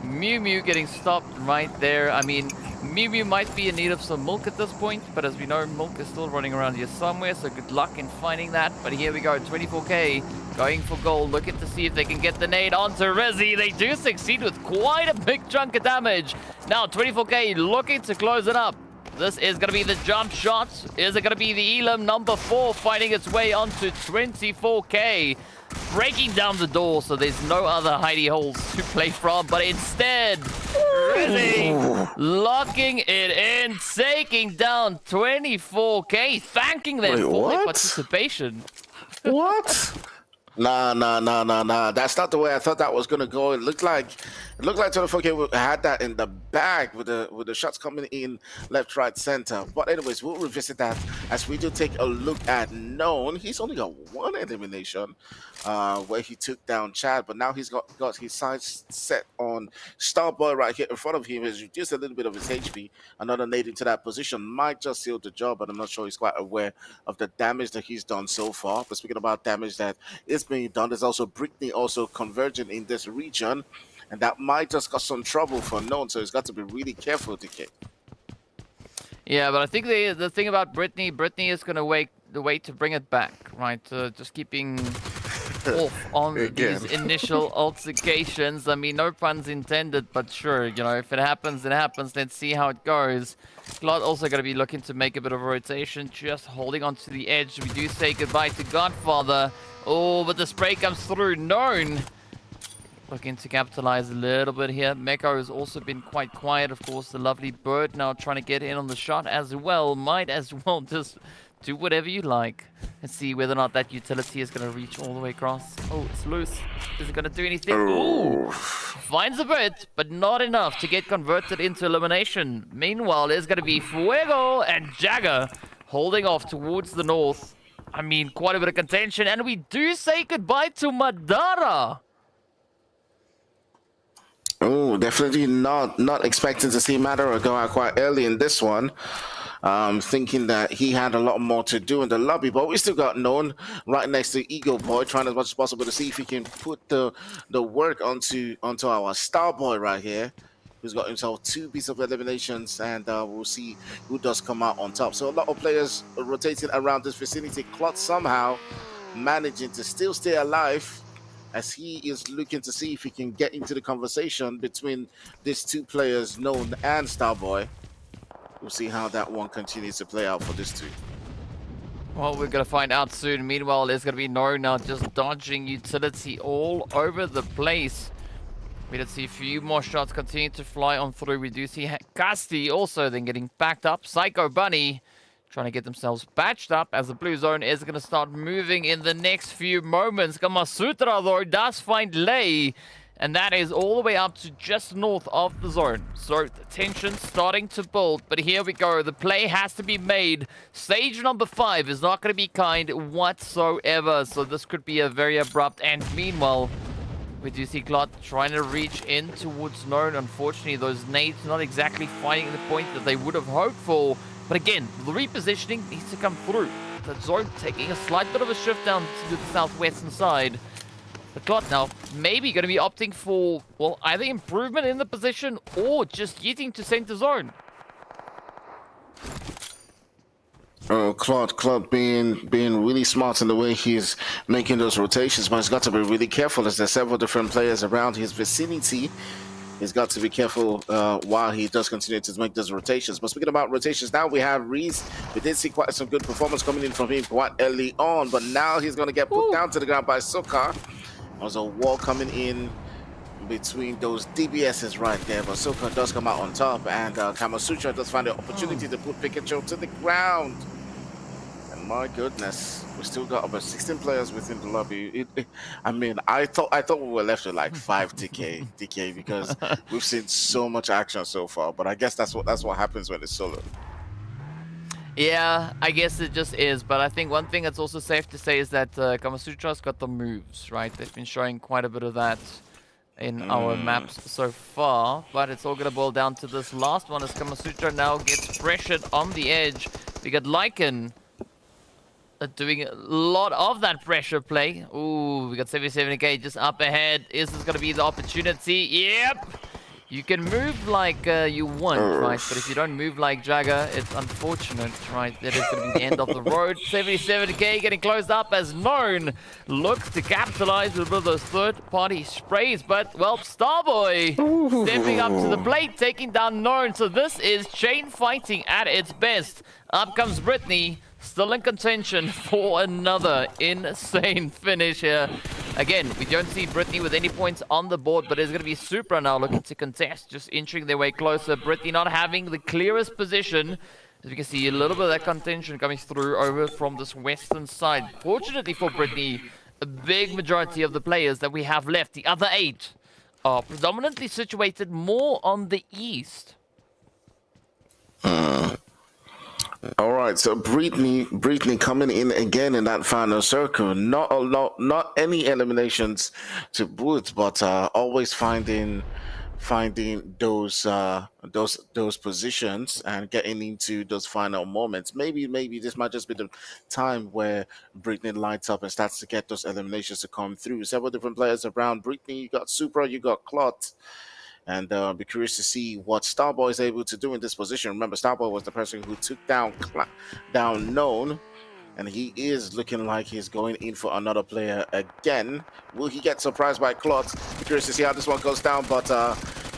Mew Mew getting stopped right there. I mean, Mew Mew might be in need of some milk at this point, but as we know, milk is still running around here somewhere, so good luck in finding that. But here we go, 24k, going for gold, looking to see if they can get the nade onto Rezzy. They do succeed with quite a big chunk of damage. Now, 24k looking to close it up. This is going to be the jump shot. Is it going to be the Elam number 4 finding its way onto 24k? Breaking down the door, so there's no other hidey holes to play from, but instead, Rezzy locking it in, taking down 24k, thanking them for their participation. What? Nah. That's not the way I thought that was gonna go. It looked like 24k had that in the bag with the shots coming in left, right, center. But anyways, we'll revisit that as we do take a look at Known. He's only got one elimination, where he took down Chad, but now he's got his sights set on Starboy right here in front of him. He's reduced a little bit of his HP. Another nade into that position might just seal the job, but I'm not sure he's quite aware of the damage that he's done so far. But speaking about damage that is being done, there's also Brittany also converging in this region, and that might just cause some trouble for Known, so he's got to be really careful, DK. Yeah, but I think the thing about Brittany is going to wait to bring it back, right? Just keeping off on these initial altercations. I mean, no puns intended, but sure, you know, if it happens, it happens. Let's see how it goes. Glot also going to be looking to make a bit of a rotation, just holding on to the edge. We do say goodbye to Godfather. Oh, but the spray comes through. Known looking to capitalize a little bit here. Meko has also been quite quiet. Of course, the lovely bird now trying to get in on the shot as well. Might as well just do whatever you like. Let's see whether or not that utility is going to reach all the way across. Oh, it's loose. Is it going to do anything? Ooh. Finds a bit, but not enough to get converted into elimination. Meanwhile, there's going to be Fuego and Jagger holding off towards the north. I mean, quite a bit of contention. And we do say goodbye to Madara. Oh, definitely not expecting to see Madara go out quite early in this one. Thinking that he had a lot more to do in the lobby, but we still got Known right next to Eagle Boy, trying as much as possible to see if he can put the work onto our Star Boy right here, who's got himself 2 pieces of eliminations, and we'll see who does come out on top. So a lot of players rotating around this vicinity. Clot somehow managing to still stay alive, as he is looking to see if he can get into the conversation between these 2 players, Known and Starboy. We'll see how that one continues to play out for these 2. Well, we're going to find out soon. Meanwhile, there's going to be Known now just dodging utility all over the place. We did see a few more shots continue to fly on through. We do see Casti also then getting backed up. Psycho Bunny trying to get themselves patched up as the blue zone is going to start moving in the next few moments. Gamasutra, though, does find Lei, and that is all the way up to just north of the zone. So the tension starting to build, but here we go. The play has to be made. Stage number 5 is not going to be kind whatsoever, so this could be a very abrupt end. Meanwhile, we do see Glot trying to reach in towards Known. Unfortunately, those nades not exactly finding the point that they would have hoped for. But again, the repositioning needs to come through. The zone taking a slight bit of a shift down to the southwestern side. But Glot now maybe going to be opting for, well, either improvement in the position or just getting to center zone. Oh, Claude being really smart in the way he's making those rotations, but he's got to be really careful as there's several different players around his vicinity. He's got to be careful while he does continue to make those rotations. But speaking about rotations, now we have Reese. We did see quite some good performance coming in from him quite early on, but now he's going to get put down to the ground by Soka. There's a wall coming in between those DBSs right there, but Soka does come out on top, and Kamasutra does find the opportunity to put Pikachu to the ground. And my goodness, we still got about 16 players within the lobby. I mean, I thought we were left with like 5 DK because we've seen so much action so far. But I guess that's what happens when it's solo. Yeah, I guess it just is. But I think one thing that's also safe to say is that Kamasutra's got the moves, right? They've been showing quite a bit of that in our maps so far, but it's all gonna boil down to this last one as Kamasutra now gets pressured on the edge. We got Lycan doing a lot of that pressure play. Ooh, we got 77k just up ahead. Is this gonna be the opportunity? Yep! You can move like you want, right? But if you don't move like Jagger, it's unfortunate, right? That is going to be the end of the road. 77k getting closed up as Known looks to capitalize with those third-party sprays. But, well, Starboy stepping up to the plate, taking down Known. So this is chain fighting at its best. Up comes Brittany, still in contention for another insane finish here. Again, we don't see Brittany with any points on the board, but it's going to be Supra now looking to contest, just inching their way closer. Brittany not having the clearest position. As you can see, a little bit of that contention coming through over from this western side. Fortunately for Brittany, a big majority of the players that we have left, the other 8, are predominantly situated more on the east. All right, so Brittany coming in again in that final circle. Not any eliminations to boot, but always finding those positions and getting into those final moments. Maybe this might just be the time where Brittany lights up and starts to get those eliminations to come through. Several different players around Brittany. You got Supra, you got Clot. And be curious to see what Starboy is able to do in this position. Remember, Starboy was the person who took down Known, and he is looking like he's going in for another player again. Will he get surprised by Clot? Be curious to see how this one goes down, but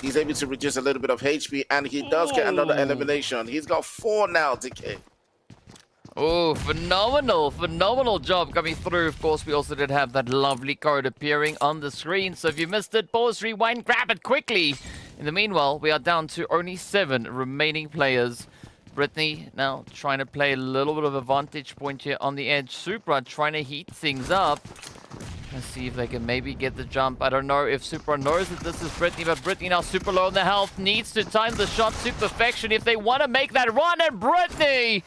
he's able to reduce a little bit of HP, and he does get another elimination. He's got 4 now, DK. Oh, phenomenal job coming through. Of course, we also did have that lovely code appearing on the screen. So if you missed it, pause, rewind, grab it quickly. In the meanwhile, we are down to only 7 remaining players. Brittany now trying to play a little bit of a vantage point here on the edge. Supra trying to heat things up. Let's see if they can maybe get the jump. I don't know if Supra knows that this is Brittany, but Brittany now super low on the health. Needs to time the shot to perfection if they want to make that run. And Brittany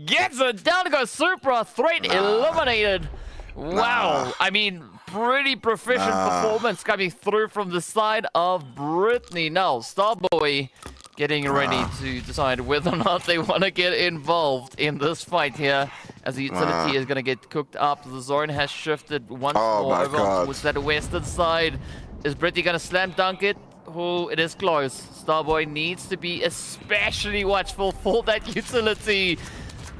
gets it down, goes Supra, threat eliminated. Wow, I mean, pretty proficient performance coming through from the side of Brittany. Now, Starboy getting ready to decide whether or not they want to get involved in this fight here, as the utility is going to get cooked up. The zone has shifted once more over towards that western side. Is Brittany going to slam dunk it? Oh, it is close. Starboy needs to be especially watchful for that utility.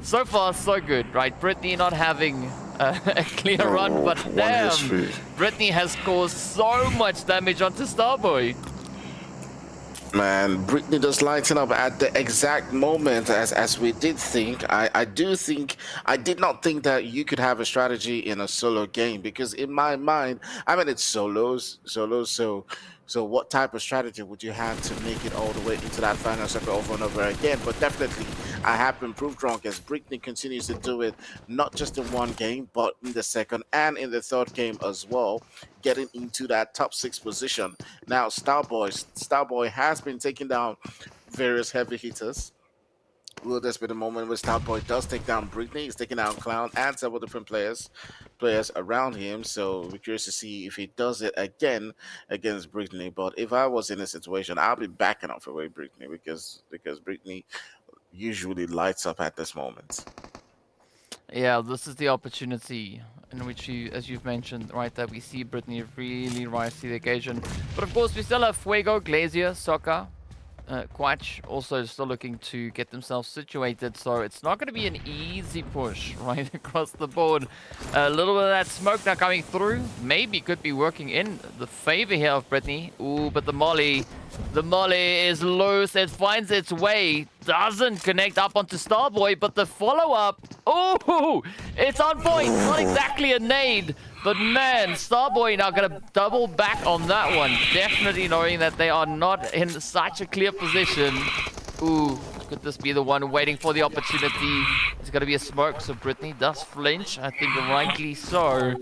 So far, so good, right? Brittany not having a clear run, but damn, Brittany has caused so much damage onto Starboy. Man, Brittany just lighting up at the exact moment as we did think. I did not think that you could have a strategy in a solo game, because in my mind, I mean, it's solos, so what type of strategy would you have to make it all the way into that final circle over and over again? But definitely, I have been proved wrong, as Brittany continues to do it, not just in one game, but in the second and in the third game as well, getting into that top 6 position. Now, Starboy has been taking down various heavy hitters. Will this be the moment where Starboy does take down Brittany? He's taking down Clown and several different players around him. So we're curious to see if he does it again against Brittany. But if I was in a situation, I'll be backing off away Brittany, because Brittany usually lights up at this moment. Yeah, this is the opportunity in which you, as you've mentioned, right, that we see Brittany really rise to the occasion. But of course, we still have Fuego, Glacier, Sokka, Quatch also still looking to get themselves situated, so it's not going to be an easy push right across the board. A little bit of that smoke now coming through, maybe could be working in the favor here of Brittany. Ooh, but the molly is loose. It finds its way, doesn't connect up onto Starboy, but the follow-up, ooh, it's on point. Not exactly a nade, but man, Starboy now gonna double back on that one. Definitely knowing that they are not in such a clear position. Ooh, could this be the one waiting for the opportunity? It's gonna be a smoke, so Brittany does flinch, I think rightly so.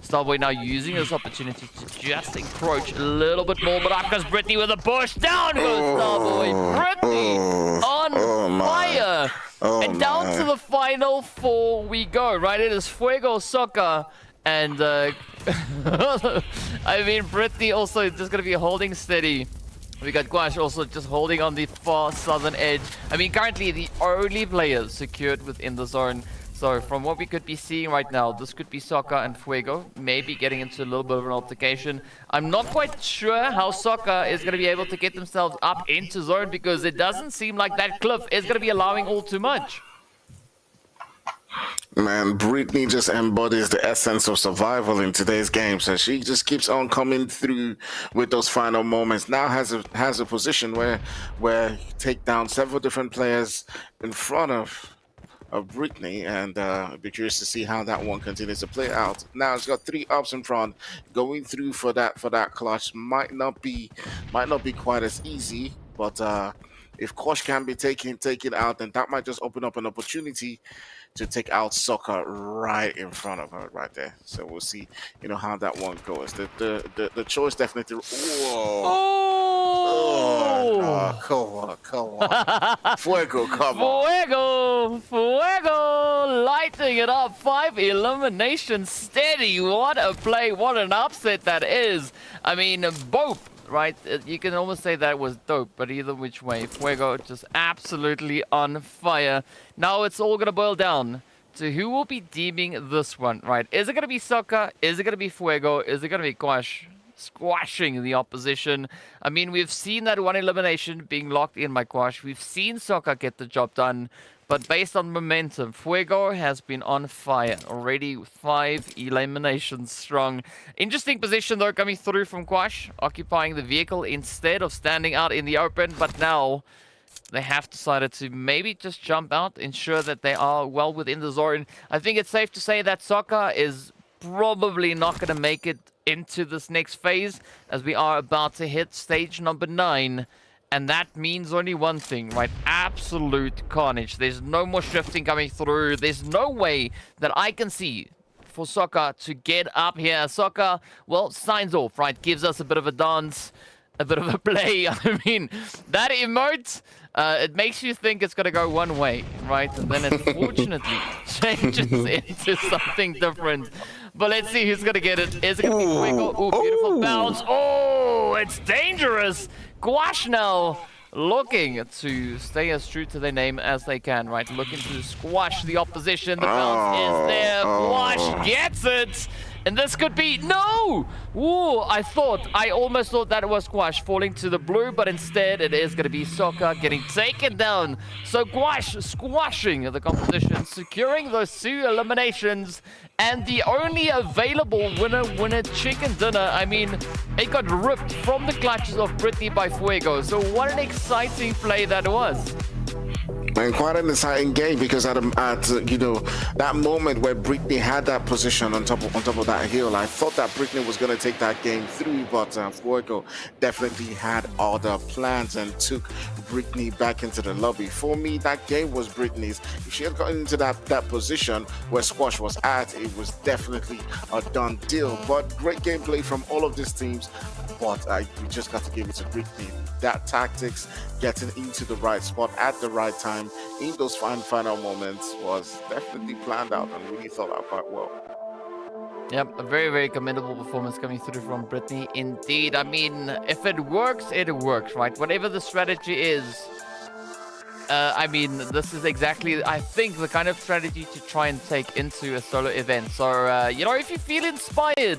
Starboy now using this opportunity to just encroach a little bit more, but up goes Brittany with a push. Down goes Starboy. Brittany on fire. And down to the final 4 we go, right? It is Fuego, Sokka, And I mean, Brittany also just going to be holding steady. We got Guash also just holding on the far southern edge. I mean, currently the only players secured within the zone. So from what we could be seeing right now, this could be Soccer and Fuego, maybe getting into a little bit of an altercation. I'm not quite sure how Soccer is going to be able to get themselves up into zone, because it doesn't seem like that cliff is going to be allowing all too much. Man, Brittany just embodies the essence of survival in today's game. So she just keeps on coming through with those final moments. Now has a position where you take down several different players in front of Brittany, and I'd be curious to see how that one continues to play out. Now it's got 3 ups in front, going through for that clutch might not be quite as easy, but if Kosh can be taken out, then that might just open up an opportunity to take out Soccer right in front of her right there. So we'll see, how that one goes. The choice definitely. Whoa. Oh, come on. Fuego, come on. Fuego, lighting it up. 5 eliminations steady. What a play. What an upset that is. I mean, both. Right, you can almost say that was dope, but either which way, Fuego just absolutely on fire. Now it's all gonna boil down to who will be deeming this one, right? Is it gonna be Soccer? Is it gonna be Fuego? Is it gonna be Quash squashing the opposition? I mean, we've seen that one elimination being locked in by Quash. We've seen Soccer get the job done. But based on momentum, Fuego has been on fire. Already 5 eliminations strong. Interesting position though coming through from Quash, occupying the vehicle instead of standing out in the open. But now they have decided to maybe just jump out, ensure that they are well within the zone. I think it's safe to say that Soccer is probably not going to make it into this next phase, as we are about to hit stage number 9. And that means only one thing, right? Absolute carnage. There's no more shifting coming through. There's no way that I can see for Soccer to get up here. Soccer, well, signs off, right? Gives us a bit of a dance, a bit of a play. I mean, that emote, it makes you think it's going to go one way, right? And then it fortunately changes into something different. But let's see who's going to get it. Is it going to be Fuego? Oh, beautiful bounce. Oh, it's dangerous. Guash now looking to stay as true to their name as they can, right? Looking to squash the opposition. The bounce is there. Guash gets it. And this could be... No! Ooh, I almost thought that it was Guash falling to the blue, but instead it is going to be Soccer getting taken down. So Guash squashing the competition, securing those 2 eliminations, and the only available winner chicken dinner. I mean, it got ripped from the clutches of Brittany by Fuego. So what an exciting play that was. And quite an exciting game, because at that moment where Brittany had that position on top of that hill, I thought that Brittany was going to take that game through, but Fuego definitely had other plans and took Brittany back into the lobby. For me, that game was Brittany's. If she had gotten into that position where Squash was at, it was definitely a done deal. But great gameplay from all of these teams. But we just got to give it to Brittany. That tactics, getting into the right spot at the right time in those final moments was definitely planned out and really thought out quite well. Yep, a very, very commendable performance coming through from Brittany. Indeed, I mean, if it works, right? Whatever the strategy is, I mean, this is exactly, I think, the kind of strategy to try and take into a solo event. So, if you feel inspired,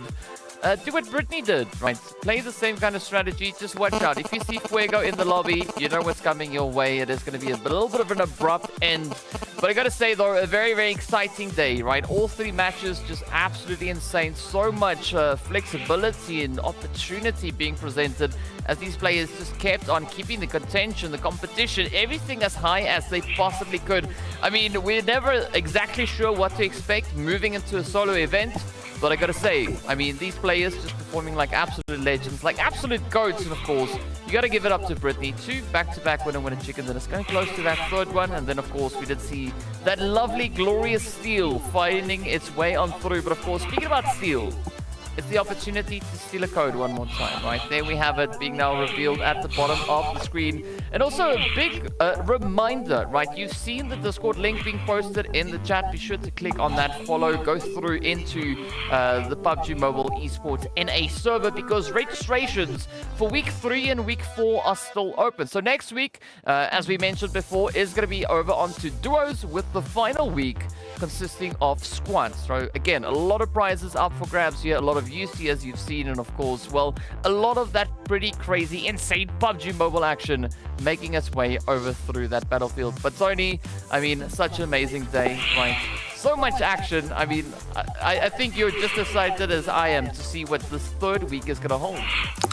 do what Brittany did, right? Play the same kind of strategy. Just watch out. If you see Fuego in the lobby, you know what's coming your way. It is going to be a little bit of an abrupt end. But I got to say, though, a very, very exciting day, right? All 3 matches just absolutely insane. So much flexibility and opportunity being presented as these players just kept on keeping the contention, the competition, everything as high as they possibly could. I mean, we're never exactly sure what to expect moving into a solo event. But I gotta say, I mean, these players just performing like absolute legends, like absolute goats, and of course, you gotta give it up to Brittany. 2 back-to-back winner chicken dinners, going close to that 3rd one, and then of course we did see that lovely, glorious steal finding its way on through. But of course, speaking about steal, it's the opportunity to steal a code one more time, right? There we have it being now revealed at the bottom of the screen. And also a big reminder, right? You've seen the Discord link being posted in the chat. Be sure to click on that, follow, go through into the PUBG Mobile Esports NA server, because registrations for week 3 and week 4 are still open. So next week, as we mentioned before, is going to be over onto duos, with the final week consisting of squads. So again, a lot of prizes up for grabs here, a lot of UC as you've seen, and of course, well, a lot of that pretty crazy, insane PUBG Mobile action making its way over through that battlefield. But Tony, I mean, such an amazing day, right? So much action. I mean, I think you're just as excited as I am to see what this third week is going to hold.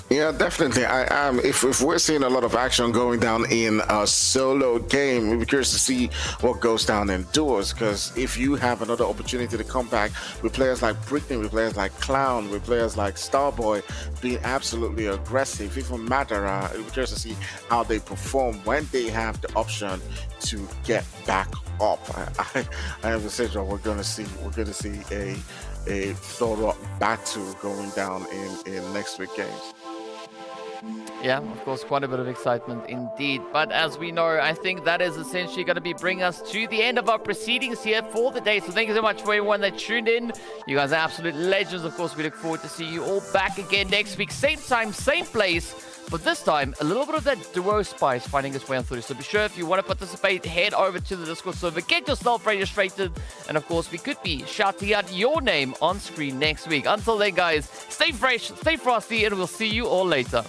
Yeah, definitely. I am. If we're seeing a lot of action going down in a solo game, we'll be curious to see what goes down in duos. Because if you have another opportunity to come back with players like Britney, with players like Clown, with players like Starboy being absolutely aggressive, even Madara, we'll be curious to see how they perform when they have the option to get back up. I have a sense we're going to see a thorough battle going down in next week games. Yeah, of course, quite a bit of excitement indeed. But as we know, I think that is essentially going to be bring us to the end of our proceedings here for the day. So thank you so much for everyone that tuned in. You guys are absolute legends. Of course, we look forward to see you all back again next week. Same time, same place. But this time, a little bit of that duo spice finding its way on through. So be sure, if you want to participate, head over to the Discord server, get yourself registered. And of course, we could be shouting out your name on screen next week. Until then, guys, stay fresh, stay frosty, and we'll see you all later.